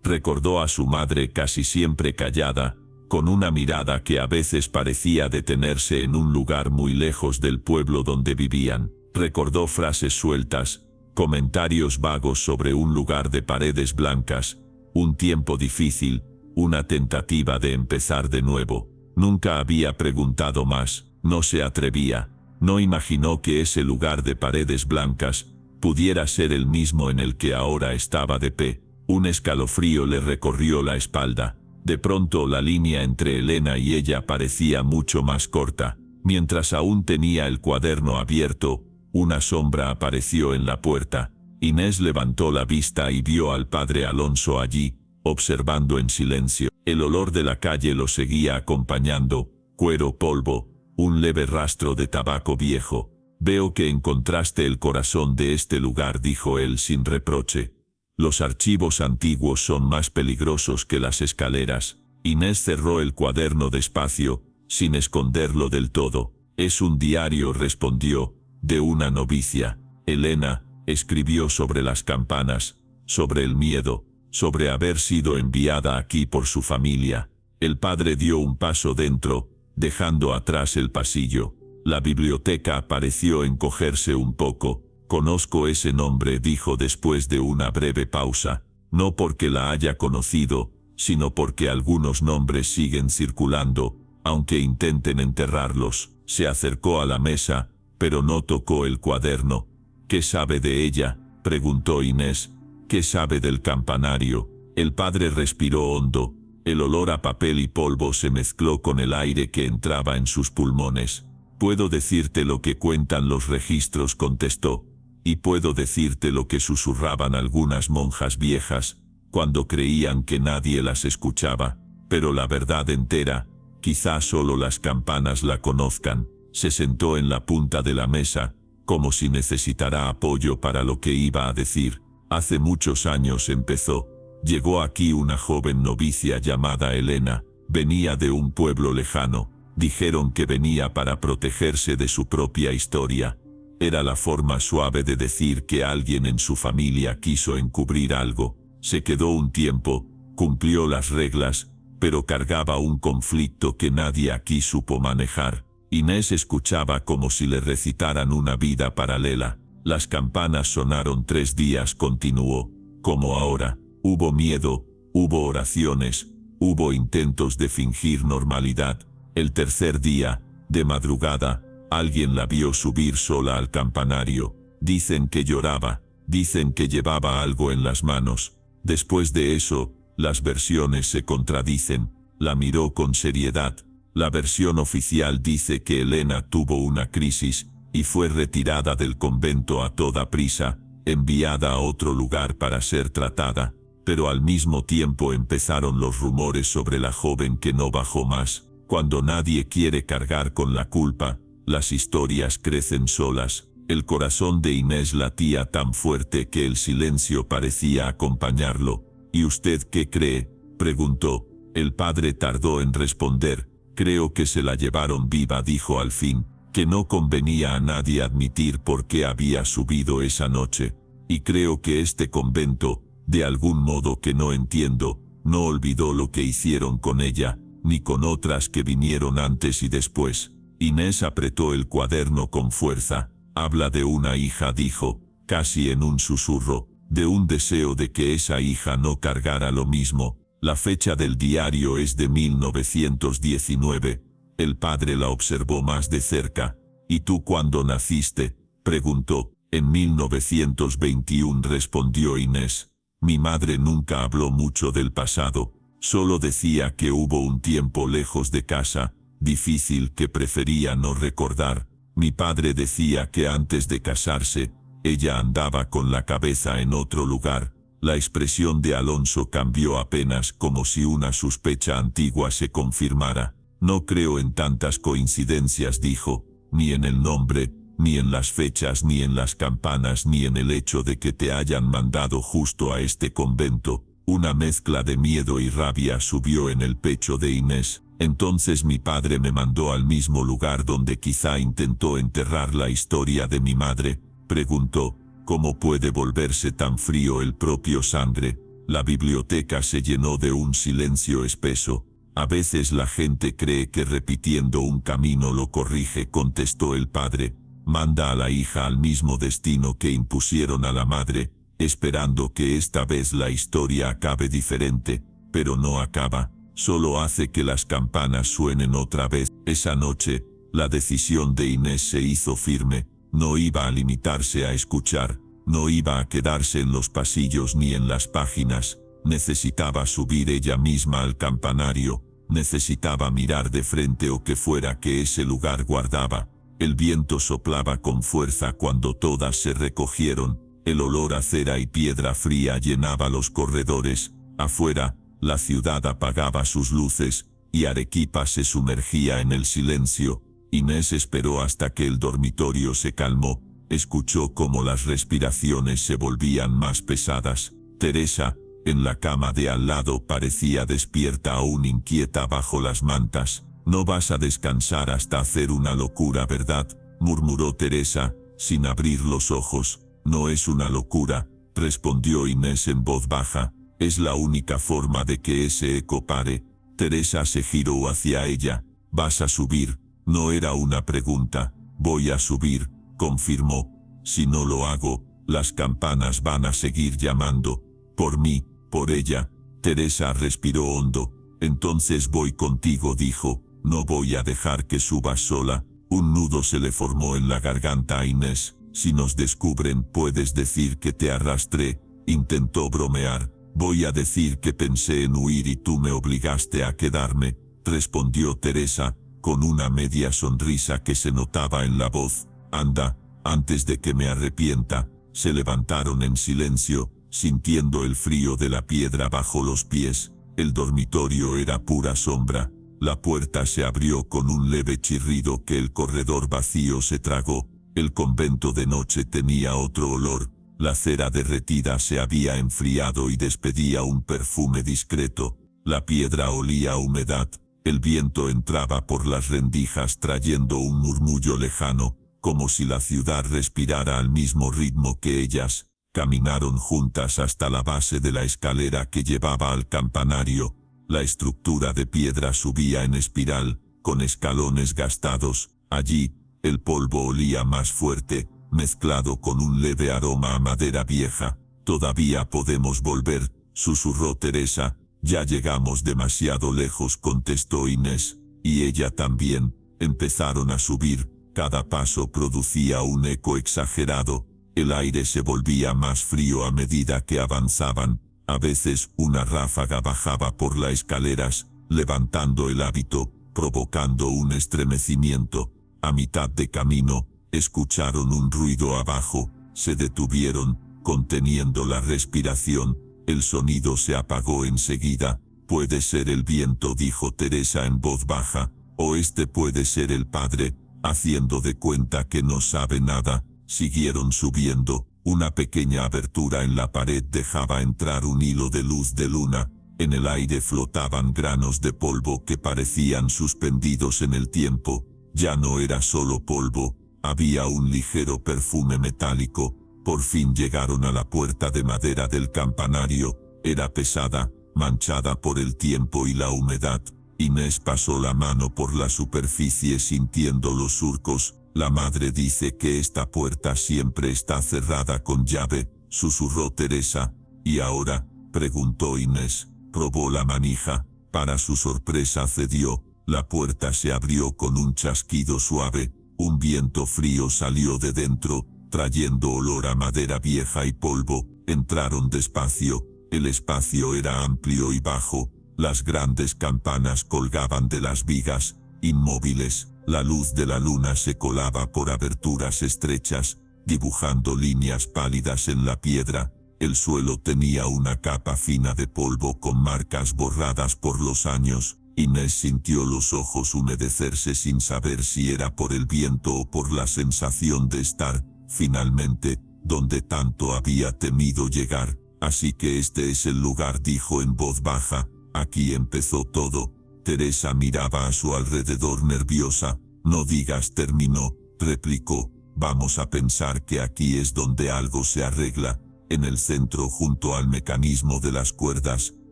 Recordó a su madre casi siempre callada, con una mirada que a veces parecía detenerse en un lugar muy lejos del pueblo donde vivían. Recordó frases sueltas, comentarios vagos sobre un lugar de paredes blancas, un tiempo difícil, una tentativa de empezar de nuevo. Nunca había preguntado más, no se atrevía. No imaginó que ese lugar de paredes blancas pudiera ser el mismo en el que ahora estaba de pie. Un escalofrío le recorrió la espalda. De pronto la línea entre Elena y ella parecía mucho más corta. Mientras aún tenía el cuaderno abierto, una sombra apareció en la puerta. Inés levantó la vista y vio al padre Alonso allí, observando en silencio. El olor de la calle lo seguía acompañando, cuero, polvo, un leve rastro de tabaco viejo. Veo que encontraste el corazón de este lugar, dijo él sin reproche. Los archivos antiguos son más peligrosos que las escaleras. Inés cerró el cuaderno despacio, sin esconderlo del todo. Es un diario, respondió, de una novicia. Elena escribió sobre las campanas, sobre el miedo, sobre haber sido enviada aquí por su familia. El padre dio un paso dentro, dejando atrás el pasillo. La biblioteca pareció encogerse un poco. Conozco ese nombre, dijo después de una breve pausa, no porque la haya conocido, sino porque algunos nombres siguen circulando, aunque intenten enterrarlos. Se acercó a la mesa, pero no tocó el cuaderno. ¿Qué sabe de ella?, preguntó Inés. ¿Qué sabe del campanario? El padre respiró hondo. El olor a papel y polvo se mezcló con el aire que entraba en sus pulmones. Puedo decirte lo que cuentan los registros, contestó. Y puedo decirte lo que susurraban algunas monjas viejas, cuando creían que nadie las escuchaba. Pero la verdad entera, quizá solo las campanas la conozcan. Se sentó en la punta de la mesa, como si necesitara apoyo para lo que iba a decir. Hace muchos años empezó. Llegó aquí una joven novicia llamada Elena. Venía de un pueblo lejano. Dijeron que venía para protegerse de su propia historia. Era la forma suave de decir que alguien en su familia quiso encubrir algo. Se quedó un tiempo, cumplió las reglas, pero cargaba un conflicto que nadie aquí supo manejar. Inés escuchaba como si le recitaran una vida paralela. Las campanas sonaron 3 días, continuó, como ahora. Hubo miedo, hubo oraciones, hubo intentos de fingir normalidad. El tercer día, de madrugada, alguien la vio subir sola al campanario. Dicen que lloraba, dicen que llevaba algo en las manos. Después de eso, las versiones se contradicen. La miró con seriedad. La versión oficial dice que Elena tuvo una crisis y fue retirada del convento a toda prisa, enviada a otro lugar para ser tratada. Pero al mismo tiempo empezaron los rumores sobre la joven que no bajó más. Cuando nadie quiere cargar con la culpa, las historias crecen solas. El corazón de Inés latía tan fuerte que el silencio parecía acompañarlo. ¿Y usted qué cree?, preguntó. El padre tardó en responder. Creo que se la llevaron viva, dijo al fin, que no convenía a nadie admitir por qué había subido esa noche. Y creo que este convento, de algún modo que no entiendo, no olvidó lo que hicieron con ella, ni con otras que vinieron antes y después. Inés apretó el cuaderno con fuerza. Habla de una hija, dijo, casi en un susurro, de un deseo de que esa hija no cargara lo mismo. La fecha del diario es de 1919. El padre la observó más de cerca. ¿Y tú cuándo naciste?, preguntó. En 1921, respondió Inés. Mi madre nunca habló mucho del pasado. Solo decía que hubo un tiempo lejos de casa, difícil, que prefería no recordar. Mi padre decía que antes de casarse, ella andaba con la cabeza en otro lugar. La expresión de Alonso cambió apenas, como si una sospecha antigua se confirmara. No creo en tantas coincidencias, dijo, ni en el nombre, ni en las fechas, ni en las campanas, ni en el hecho de que te hayan mandado justo a este convento. Una mezcla de miedo y rabia subió en el pecho de Inés. Entonces mi padre me mandó al mismo lugar donde quizá intentó enterrar la historia de mi madre, preguntó. ¿Cómo puede volverse tan frío el propio sangre? La biblioteca se llenó de un silencio espeso. A veces la gente cree que repitiendo un camino lo corrige, contestó el padre. Manda a la hija al mismo destino que impusieron a la madre, esperando que esta vez la historia acabe diferente, pero no acaba. Solo hace que las campanas suenen otra vez. Esa noche, la decisión de Inés se hizo firme. No iba a limitarse a escuchar, no iba a quedarse en los pasillos ni en las páginas. Necesitaba subir ella misma al campanario, necesitaba mirar de frente o que fuera que ese lugar guardaba. El viento soplaba con fuerza cuando todas se recogieron. El olor a cera y piedra fría llenaba los corredores. Afuera, la ciudad apagaba sus luces, y Arequipa se sumergía en el silencio. Inés esperó hasta que el dormitorio se calmó. Escuchó cómo las respiraciones se volvían más pesadas. Teresa, en la cama de al lado, parecía despierta aún inquieta bajo las mantas. «No vas a descansar hasta hacer una locura, ¿verdad?», murmuró Teresa, sin abrir los ojos. «No es una locura», respondió Inés en voz baja. «Es la única forma de que ese eco pare». Teresa se giró hacia ella. «¿Vas a subir?». No era una pregunta. «Voy a subir», confirmó. «Si no lo hago, las campanas van a seguir llamando. Por mí, por ella». Teresa respiró hondo. «Entonces voy contigo», dijo. «No voy a dejar que subas sola». Un nudo se le formó en la garganta a Inés. «Si nos descubren, puedes decir que te arrastré», intentó bromear. «Voy a decir que pensé en huir y tú me obligaste a quedarme», respondió Teresa, con una media sonrisa que se notaba en la voz. «Anda, antes de que me arrepienta». Se levantaron en silencio, sintiendo el frío de la piedra bajo los pies. El dormitorio era pura sombra. La puerta se abrió con un leve chirrido que el corredor vacío se tragó. El convento de noche tenía otro olor. La cera derretida se había enfriado y despedía un perfume discreto. La piedra olía a humedad. El viento entraba por las rendijas trayendo un murmullo lejano, como si la ciudad respirara al mismo ritmo que ellas. Caminaron juntas hasta la base de la escalera que llevaba al campanario. La estructura de piedra subía en espiral, con escalones gastados. Allí, el polvo olía más fuerte, mezclado con un leve aroma a madera vieja. «Todavía podemos volver», susurró Teresa. «Ya llegamos demasiado lejos», contestó Inés. Y ella también. Empezaron a subir. Cada paso producía un eco exagerado. El aire se volvía más frío a medida que avanzaban. A veces una ráfaga bajaba por las escaleras, levantando el hábito, provocando un estremecimiento. A mitad de camino, escucharon un ruido abajo. Se detuvieron, conteniendo la respiración. El sonido se apagó enseguida. «Puede ser el viento», dijo Teresa en voz baja. «O este puede ser el padre», haciendo de cuenta que no sabe nada. Siguieron subiendo. Una pequeña abertura en la pared dejaba entrar un hilo de luz de luna. En el aire flotaban granos de polvo que parecían suspendidos en el tiempo. Ya no era solo polvo, había un ligero perfume metálico. Por fin llegaron a la puerta de madera del campanario. Era pesada, manchada por el tiempo y la humedad. Inés pasó la mano por la superficie sintiendo los surcos. «La madre dice que esta puerta siempre está cerrada con llave», susurró Teresa. «¿Y ahora?», preguntó Inés. Probó la manija. Para su sorpresa cedió. La puerta se abrió con un chasquido suave. Un viento frío salió de dentro, trayendo olor a madera vieja y polvo. Entraron despacio. El espacio era amplio y bajo. Las grandes campanas colgaban de las vigas, inmóviles. La luz de la luna se colaba por aberturas estrechas, dibujando líneas pálidas en la piedra. El suelo tenía una capa fina de polvo con marcas borradas por los años. Inés sintió los ojos humedecerse sin saber si era por el viento o por la sensación de estar, finalmente, donde tanto había temido llegar. «Así que este es el lugar», dijo en voz baja. «Aquí empezó todo». Teresa miraba a su alrededor nerviosa. «No digas terminó», replicó. «Vamos a pensar que aquí es donde algo se arregla». En el centro, junto al mecanismo de las cuerdas,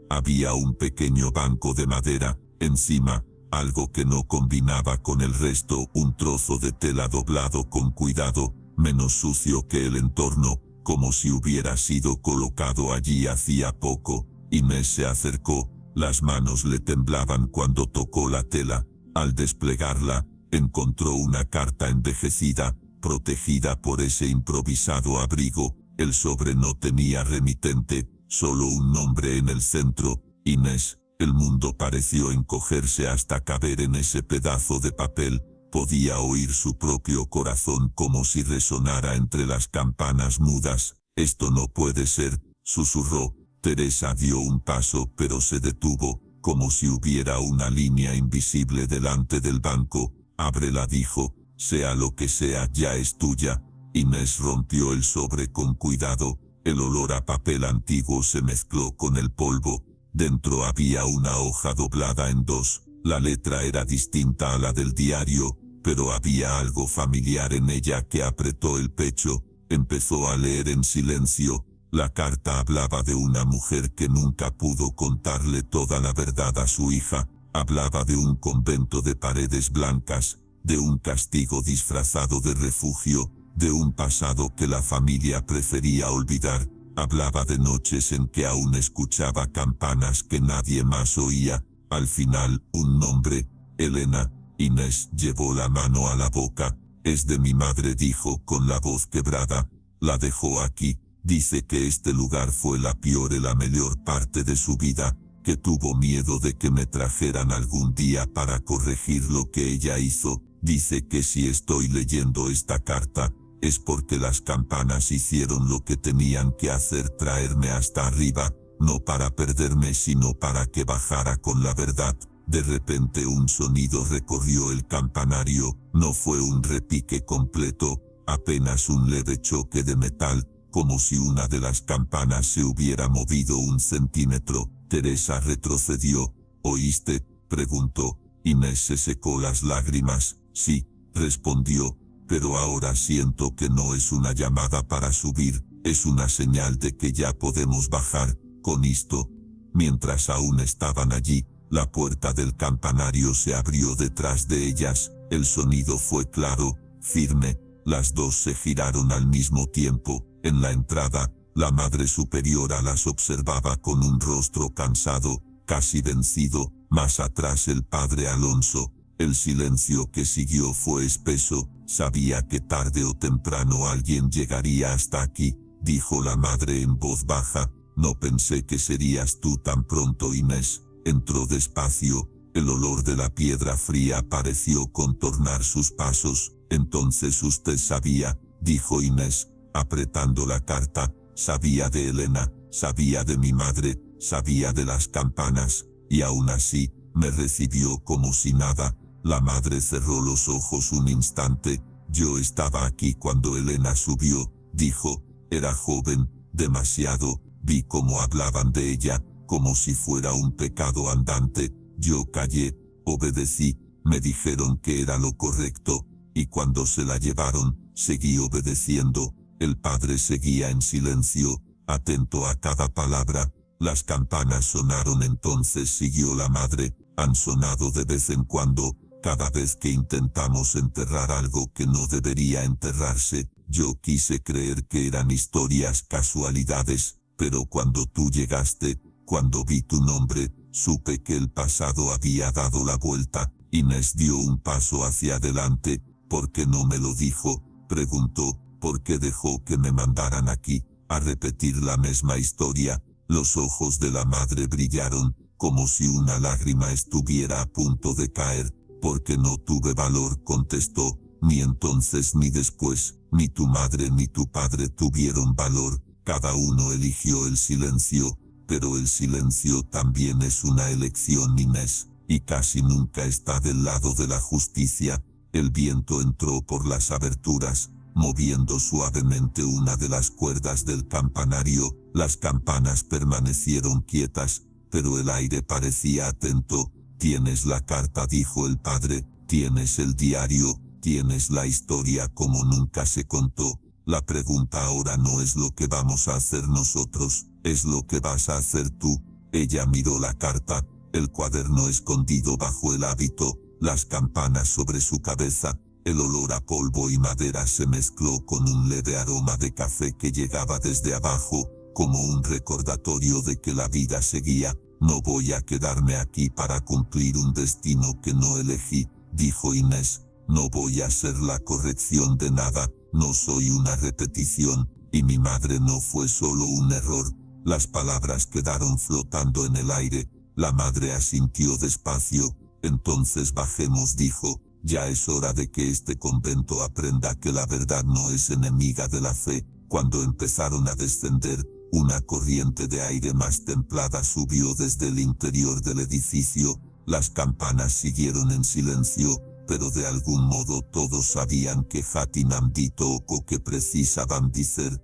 había un pequeño banco de madera. Encima, algo que no combinaba con el resto, un trozo de tela doblado con cuidado, menos sucio que el entorno, como si hubiera sido colocado allí hacía poco. Inés se acercó. Las manos le temblaban cuando tocó la tela. Al desplegarla, encontró una carta envejecida, protegida por ese improvisado abrigo. El sobre no tenía remitente, solo un nombre en el centro: Inés. El mundo pareció encogerse hasta caber en ese pedazo de papel. Podía oír su propio corazón como si resonara entre las campanas mudas. Esto no puede ser, susurró. Teresa dio un paso pero se detuvo, como si hubiera una línea invisible delante del banco. Ábrela, dijo, sea lo que sea, ya es tuya. Inés rompió el sobre con cuidado. El olor a papel antiguo se mezcló con el polvo. Dentro había una hoja doblada en dos. La letra era distinta a la del diario, pero había algo familiar en ella que apretó el pecho. Empezó a leer en silencio. La carta hablaba de una mujer que nunca pudo contarle toda la verdad a su hija. Hablaba de un convento de paredes blancas, de un castigo disfrazado de refugio, de un pasado que la familia prefería olvidar. Hablaba de noches en que aún escuchaba campanas que nadie más oía. Al final, un nombre, Elena. Inés llevó la mano a la boca. Es de mi madre, dijo con la voz quebrada. La dejó aquí. Dice que este lugar fue la peor y la mejor parte de su vida, que tuvo miedo de que me trajeran algún día para corregir lo que ella hizo. Dice que si estoy leyendo esta carta, es porque las campanas hicieron lo que tenían que hacer, traerme hasta arriba, no para perderme sino para que bajara con la verdad. De repente un sonido recorrió el campanario. No fue un repique completo, apenas un leve choque de metal, como si una de las campanas se hubiera movido un centímetro. Teresa retrocedió. ¿Oíste?, preguntó. Inés se secó las lágrimas. Sí, respondió, pero ahora siento que no es una llamada para subir, es una señal de que ya podemos bajar. Con esto, mientras aún estaban allí, la puerta del campanario se abrió detrás de ellas. El sonido fue claro, firme. Las dos se giraron al mismo tiempo. En la entrada, la Madre Superiora las observaba con un rostro cansado, casi vencido. Más atrás el Padre Alonso. El silencio que siguió fue espeso. Sabía que tarde o temprano alguien llegaría hasta aquí, dijo la madre en voz baja. No pensé que serías tú tan pronto, Inés. Entró despacio. El olor de la piedra fría pareció contornar sus pasos. Entonces usted sabía, dijo Inés, apretando la carta. Sabía de Elena, sabía de mi madre, sabía de las campanas, y aún así, me recibió como si nada. La madre cerró los ojos un instante. Yo estaba aquí cuando Elena subió, dijo. Era joven, demasiado. Vi cómo hablaban de ella, como si fuera un pecado andante. Yo callé, obedecí. Me dijeron que era lo correcto, y cuando se la llevaron, seguí obedeciendo. El padre seguía en silencio, atento a cada palabra. Las campanas sonaron, entonces siguió la madre. Han sonado de vez en cuando, cada vez que intentamos enterrar algo que no debería enterrarse. Yo quise creer que eran historias, casualidades, pero cuando tú llegaste, cuando vi tu nombre, supe que el pasado había dado la vuelta. Inés dio un paso hacia adelante. ¿Por qué no me lo dijo?, preguntó. ¿Por qué dejó que me mandaran aquí, a repetir la misma historia? Los ojos de la madre brillaron, como si una lágrima estuviera a punto de caer. Porque no tuve valor, contestó. Ni entonces ni después, ni tu madre ni tu padre tuvieron valor. Cada uno eligió el silencio, pero el silencio también es una elección, Inés, y casi nunca está del lado de la justicia. El viento entró por las aberturas, moviendo suavemente una de las cuerdas del campanario. Las campanas permanecieron quietas, pero el aire parecía atento. Tienes la carta, dijo el padre, tienes el diario, tienes la historia como nunca se contó. La pregunta ahora no es lo que vamos a hacer nosotros, es lo que vas a hacer tú. Ella miró la carta, el cuaderno escondido bajo el hábito, las campanas sobre su cabeza. El olor a polvo y madera se mezcló con un leve aroma de café que llegaba desde abajo, como un recordatorio de que la vida seguía. No voy a quedarme aquí para cumplir un destino que no elegí, dijo Inés. No voy a hacer la corrección de nada, no soy una repetición, y mi madre no fue solo un error. Las palabras quedaron flotando en el aire. La madre asintió despacio. Entonces bajemos, dijo. Ya es hora de que este convento aprenda que la verdad no es enemiga de la fe, Cuando empezaron a descender, una corriente de aire más templada subió desde el interior del edificio. Las campanas siguieron en silencio, pero de algún modo todos sabían que Fatinam dito o que precisaban decir.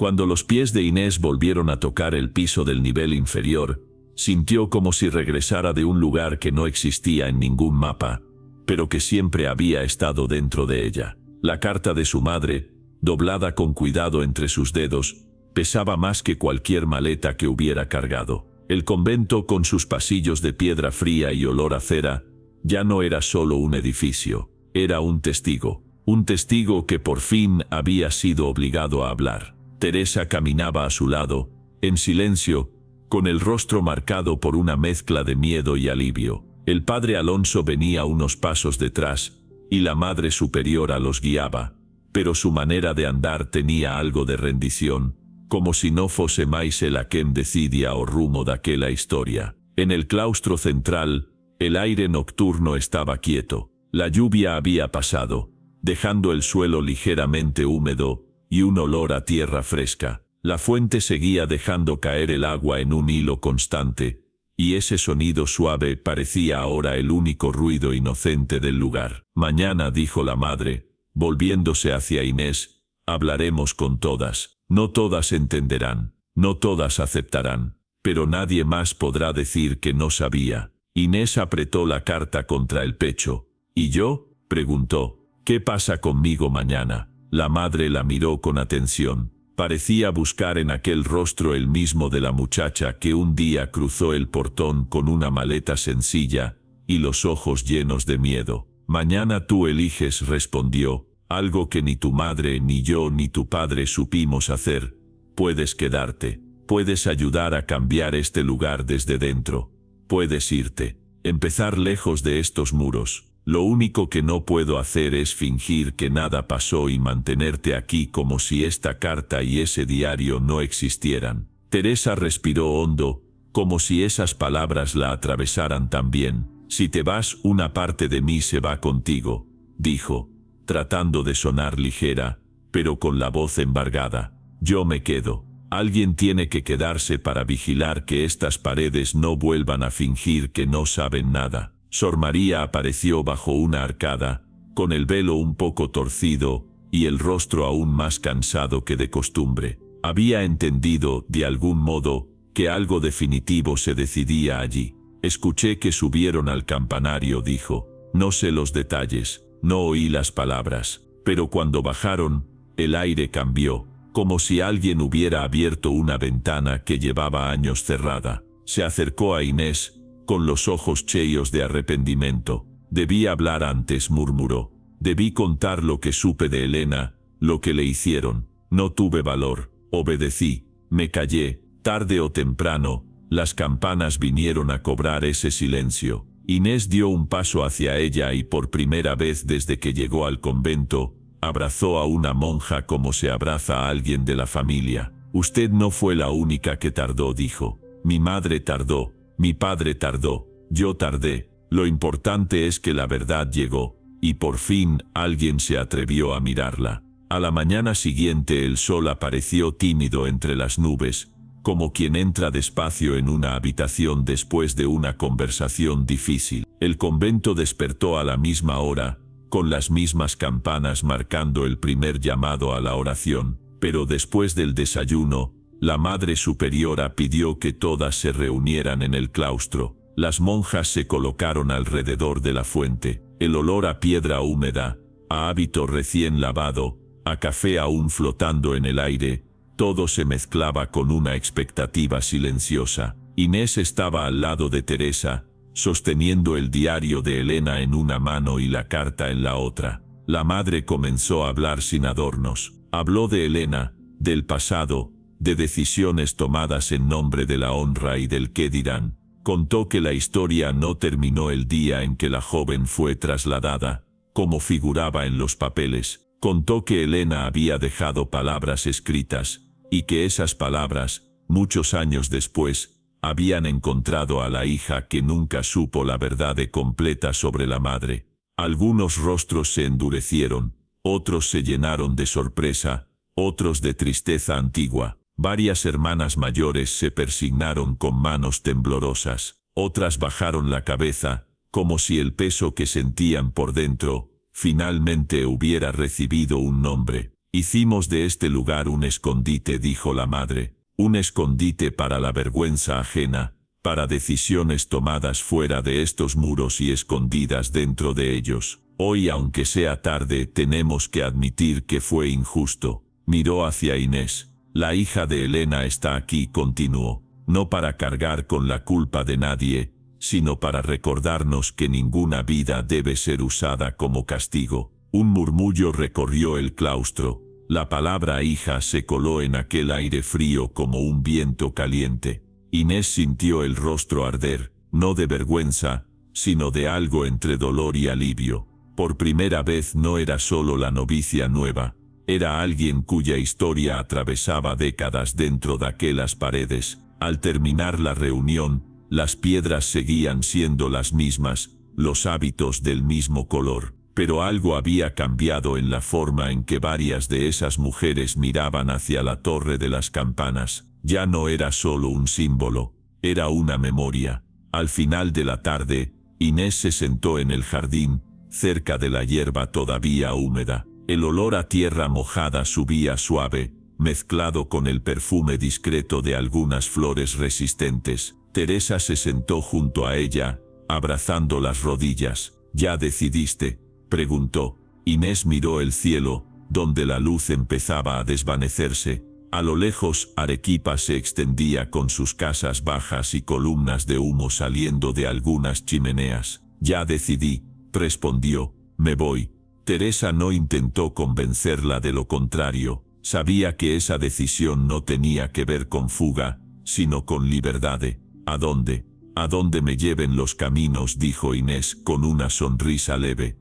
Cuando los pies de Inés volvieron a tocar el piso del nivel inferior, sintió como si regresara de un lugar que no existía en ningún mapa, pero que siempre había estado dentro de ella. La carta de su madre, doblada con cuidado entre sus dedos, pesaba más que cualquier maleta que hubiera cargado. El convento, con sus pasillos de piedra fría y olor a cera, ya no era solo un edificio, era un testigo que por fin había sido obligado a hablar. Teresa caminaba a su lado, en silencio, con el rostro marcado por una mezcla de miedo y alivio. El padre Alonso venía unos pasos detrás, y la Madre Superiora los guiaba, pero su manera de andar tenía algo de rendición, como si no fose máis el a quen decidia o rumo daquela historia. En el claustro central, el aire nocturno estaba quieto. La lluvia había pasado, dejando el suelo ligeramente húmedo, y un olor a tierra fresca. La fuente seguía dejando caer el agua en un hilo constante, y ese sonido suave parecía ahora el único ruido inocente del lugar. Mañana, dijo la madre, volviéndose hacia Inés, hablaremos con todas. No todas entenderán, no todas aceptarán, pero nadie más podrá decir que no sabía. Inés apretó la carta contra el pecho. ¿Y yo?, preguntó. ¿Qué pasa conmigo mañana? La madre la miró con atención. Parecía buscar en aquel rostro el mismo de la muchacha que un día cruzó el portón con una maleta sencilla y los ojos llenos de miedo. Mañana tú eliges, respondió, algo que ni tu madre, ni yo, ni tu padre supimos hacer. Puedes quedarte, puedes ayudar a cambiar este lugar desde dentro. Puedes irte, empezar lejos de estos muros. Lo único que no puedo hacer es fingir que nada pasó y mantenerte aquí como si esta carta y ese diario no existieran. Teresa respiró hondo, como si esas palabras la atravesaran también. Si te vas, una parte de mí se va contigo, dijo, tratando de sonar ligera, pero con la voz embargada. Yo me quedo. Alguien tiene que quedarse para vigilar que estas paredes no vuelvan a fingir que no saben nada. Sor María apareció bajo una arcada, con el velo un poco torcido y el rostro aún más cansado que de costumbre. Había entendido, de algún modo, que algo definitivo se decidía allí. Escuché que subieron al campanario, dijo. No sé los detalles, no oí las palabras, pero cuando bajaron, el aire cambió, como si alguien hubiera abierto una ventana que llevaba años cerrada. Se acercó a Inés, con los ojos cheos de arrepentimiento. Debí hablar antes, murmuró. Debí contar lo que supe de Elena, lo que le hicieron. No tuve valor. Obedecí. Me callé. Tarde o temprano, las campanas vinieron a cobrar ese silencio. Inés dio un paso hacia ella y por primera vez desde que llegó al convento, abrazó a una monja como se abraza a alguien de la familia. Usted no fue la única que tardó, dijo. Mi madre tardó. Mi padre tardó, yo tardé. Lo importante es que la verdad llegó, y por fin alguien se atrevió a mirarla. A la mañana siguiente el sol apareció tímido entre las nubes, como quien entra despacio en una habitación después de una conversación difícil. El convento despertó a la misma hora, con las mismas campanas marcando el primer llamado a la oración, pero después del desayuno, la Madre Superiora pidió que todas se reunieran en el claustro. Las monjas se colocaron alrededor de la fuente. El olor a piedra húmeda, a hábito recién lavado, a café aún flotando en el aire, todo se mezclaba con una expectativa silenciosa. Inés estaba al lado de Teresa, sosteniendo el diario de Elena en una mano y la carta en la otra. La madre comenzó a hablar sin adornos. Habló de Elena, del pasado, de decisiones tomadas en nombre de la honra y del qué dirán. Contó que la historia no terminó el día en que la joven fue trasladada, como figuraba en los papeles. Contó que Elena había dejado palabras escritas, y que esas palabras, Muchos años después, habían encontrado a la hija que nunca supo la verdad completa sobre la madre. Algunos rostros se endurecieron, otros se llenaron de sorpresa, otros de tristeza antigua. Varias hermanas mayores se persignaron con manos temblorosas, otras bajaron la cabeza, como si el peso que sentían por dentro, finalmente hubiera recibido un nombre. Hicimos de este lugar un escondite, dijo la madre, un escondite para la vergüenza ajena, para decisiones tomadas fuera de estos muros y escondidas dentro de ellos. Hoy, aunque sea tarde, tenemos que admitir que fue injusto. Miró hacia Inés. La hija de Elena está aquí, continuó, no para cargar con la culpa de nadie, sino para recordarnos que ninguna vida debe ser usada como castigo. Un murmullo recorrió el claustro. La palabra hija se coló en aquel aire frío como un viento caliente. Inés sintió el rostro arder, no de vergüenza, sino de algo entre dolor y alivio. Por primera vez no era solo la novicia nueva, era alguien cuya historia atravesaba décadas dentro de aquellas paredes. Al terminar la reunión, las piedras seguían siendo las mismas, los hábitos del mismo color, pero algo había cambiado en la forma en que varias de esas mujeres miraban hacia la torre de las campanas. Ya no era solo un símbolo, era una memoria. Al final de la tarde, Inés se sentó en el jardín, cerca de la hierba todavía húmeda. El olor a tierra mojada subía suave, mezclado con el perfume discreto de algunas flores resistentes. Teresa se sentó junto a ella, abrazando las rodillas. ¿Ya decidiste?, preguntó. Inés miró el cielo, donde la luz empezaba a desvanecerse. A lo lejos, Arequipa se extendía con sus casas bajas y columnas de humo saliendo de algunas chimeneas. Ya decidí, respondió, me voy. Teresa no intentó convencerla de lo contrario. Sabía que esa decisión no tenía que ver con fuga, sino con libertad. ¿A dónde? A dónde me lleven los caminos, dijo Inés con una sonrisa leve.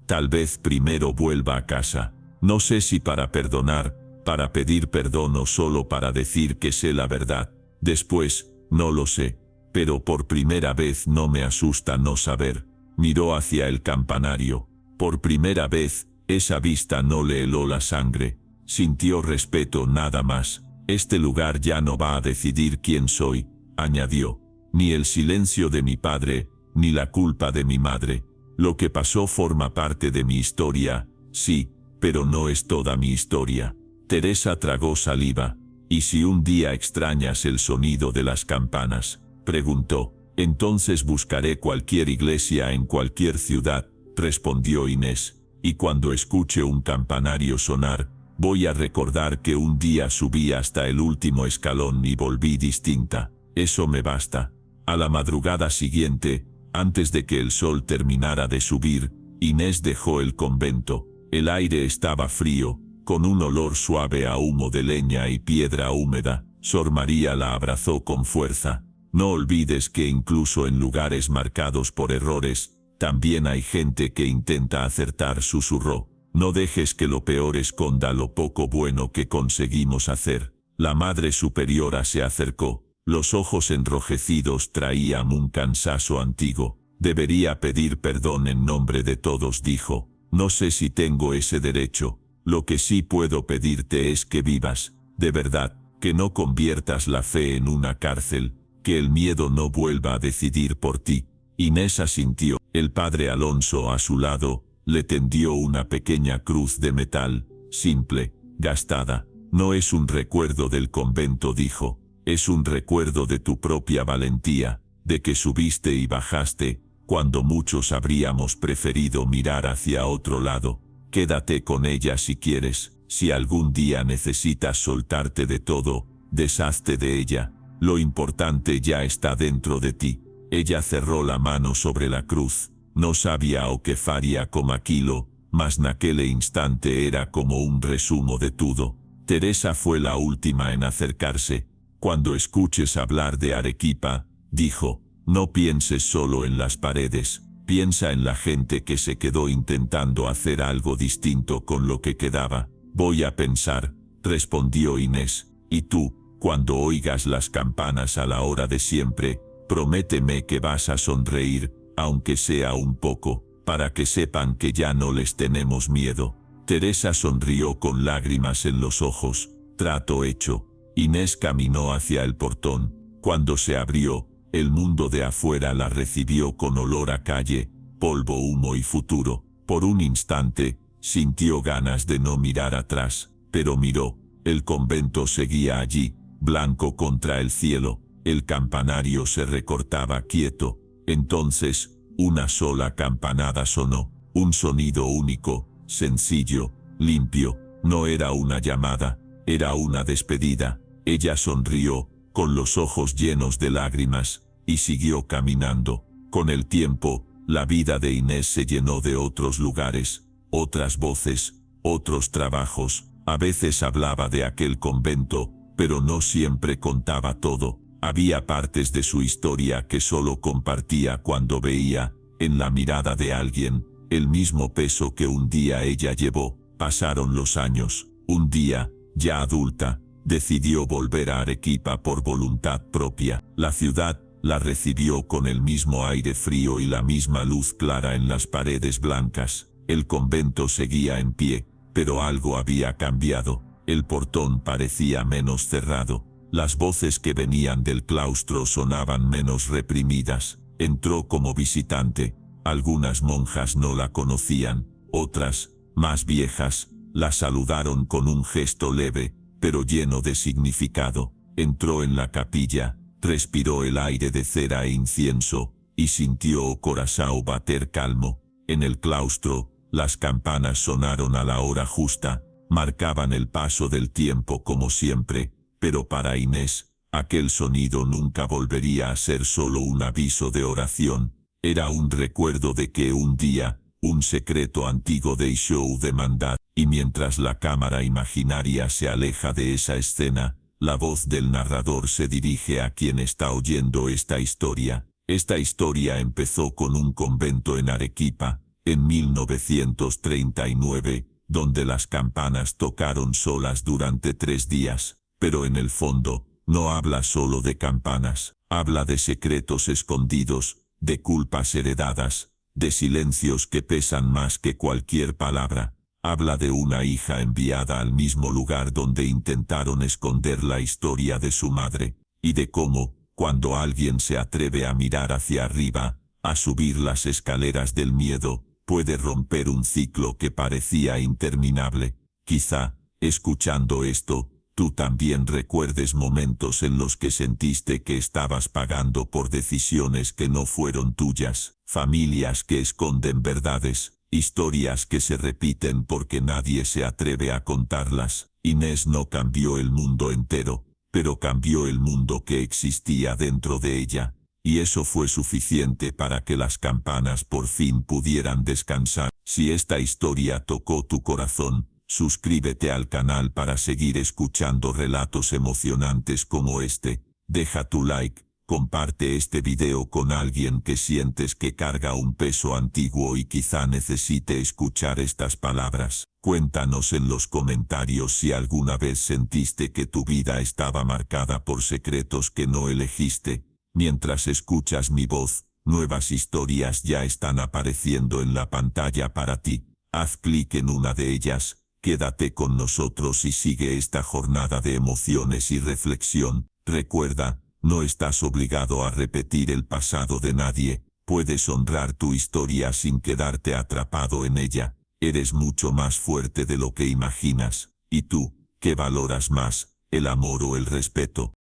Tal vez primero vuelva a casa. No sé si para perdonar, para pedir perdón o solo para decir que sé la verdad. Después, no lo sé. Pero por primera vez no me asusta no saber. Miró hacia el campanario. Por primera vez, esa vista no le heló la sangre. Sintió respeto nada más. Este lugar ya no va a decidir quién soy, añadió. Ni el silencio de mi padre, ni la culpa de mi madre. Lo que pasó forma parte de mi historia, sí, pero no es toda mi historia. Teresa tragó saliva. ¿Y si un día extrañas el sonido de las campanas?, preguntó. Entonces buscaré cualquier iglesia en cualquier ciudad, respondió Inés. Y cuando escuche un campanario sonar, voy a recordar que un día subí hasta el último escalón y volví distinta. Eso me basta. A la madrugada siguiente, antes de que el sol terminara de subir, Inés dejó el convento. El aire estaba frío, con un olor suave a humo de leña y piedra húmeda. Sor María la abrazó con fuerza. No olvides que incluso en lugares marcados por errores, también hay gente que intenta acertar, susurró. No dejes que lo peor esconda lo poco bueno que conseguimos hacer. La Madre Superiora se acercó. Los ojos enrojecidos traían un cansancio antiguo. Debería pedir perdón en nombre de todos, dijo. No sé si tengo ese derecho. Lo que sí puedo pedirte es que vivas, de verdad, que no conviertas la fe en una cárcel, que el miedo no vuelva a decidir por ti. Inés asintió. El padre Alonso a su lado, le tendió una pequeña cruz de metal, simple, gastada. No es un recuerdo del convento, dijo. Es un recuerdo de tu propia valentía, de que subiste y bajaste, cuando muchos habríamos preferido mirar hacia otro lado. Quédate con ella si quieres. Si algún día necesitas soltarte de todo, deshazte de ella. Lo importante ya está dentro de ti. Ella cerró la mano sobre la cruz. No sabía o que faría con aquilo, mas naquele instante era como un resumo de todo. Teresa fue la última en acercarse. Cuando escuches hablar de Arequipa, dijo, no pienses solo en las paredes, piensa en la gente que se quedó intentando hacer algo distinto con lo que quedaba. Voy a pensar, respondió Inés. ¿Y tú? cuando oigas las campanas a la hora de siempre, prométeme que vas a sonreír, aunque sea un poco, para que sepan que ya no les tenemos miedo. Teresa sonrió con lágrimas en los ojos. Trato hecho. Inés caminó hacia el portón. Cuando se abrió, el mundo de afuera la recibió con olor a calle, polvo, humo y futuro. Por un instante, sintió ganas de no mirar atrás, pero miró. El convento seguía allí, blanco contra el cielo. El campanario se recortaba quieto. Entonces, una sola campanada sonó. Un sonido único, sencillo, limpio. No era una llamada, era una despedida. Ella sonrió, con los ojos llenos de lágrimas, y siguió caminando. Con el tiempo, la vida de Inés se llenó de otros lugares, otras voces, otros trabajos. A veces hablaba de aquel convento, pero no siempre contaba todo. Había partes de su historia que solo compartía cuando veía, en la mirada de alguien, el mismo peso que un día ella llevó. Pasaron los años. Un día, ya adulta, decidió volver a Arequipa por voluntad propia. La ciudad la recibió con el mismo aire frío y la misma luz clara en las paredes blancas. El convento seguía en pie, pero algo había cambiado. El portón parecía menos cerrado. Las voces que venían del claustro sonaban menos reprimidas. Entró como visitante. Algunas monjas no la conocían, otras, más viejas, la saludaron con un gesto leve, pero lleno de significado. Entró en la capilla, respiró el aire de cera e incienso, y sintió el corazón bater calmo. En el claustro, las campanas sonaron a la hora justa, marcaban el paso del tiempo como siempre, pero para Inés, aquel sonido nunca volvería a ser solo un aviso de oración. Era un recuerdo de que un día, un secreto antiguo deixó de mandar, y mientras la cámara imaginaria se aleja de esa escena, la voz del narrador se dirige a quien está oyendo esta historia. Esta historia empezó con un convento en Arequipa, en 1939, donde las campanas tocaron solas durante 3 días, pero en el fondo, no habla solo de campanas, habla de secretos escondidos, de culpas heredadas, de silencios que pesan más que cualquier palabra. Habla de una hija enviada al mismo lugar donde intentaron esconder la historia de su madre, y de cómo, cuando alguien se atreve a mirar hacia arriba, a subir las escaleras del miedo, puede romper un ciclo que parecía interminable. Quizá, escuchando esto, tú también recuerdes momentos en los que sentiste que estabas pagando por decisiones que no fueron tuyas, familias que esconden verdades, historias que se repiten porque nadie se atreve a contarlas. Inés no cambió el mundo entero, pero cambió el mundo que existía dentro de ella, y eso fue suficiente para que las campanas por fin pudieran descansar. Si esta historia tocó tu corazón, suscríbete al canal para seguir escuchando relatos emocionantes como este. Deja tu like, comparte este video con alguien que sientes que carga un peso antiguo y quizá necesite escuchar estas palabras. Cuéntanos en los comentarios si alguna vez sentiste que tu vida estaba marcada por secretos que no elegiste. Mientras escuchas mi voz, nuevas historias ya están apareciendo en la pantalla para ti. Haz clic en una de ellas. Quédate con nosotros y sigue esta jornada de emociones y reflexión. Recuerda, no estás obligado a repetir el pasado de nadie. Puedes honrar tu historia sin quedarte atrapado en ella. Eres mucho más fuerte de lo que imaginas. ¿Y tú, qué valoras más, el amor o el respeto?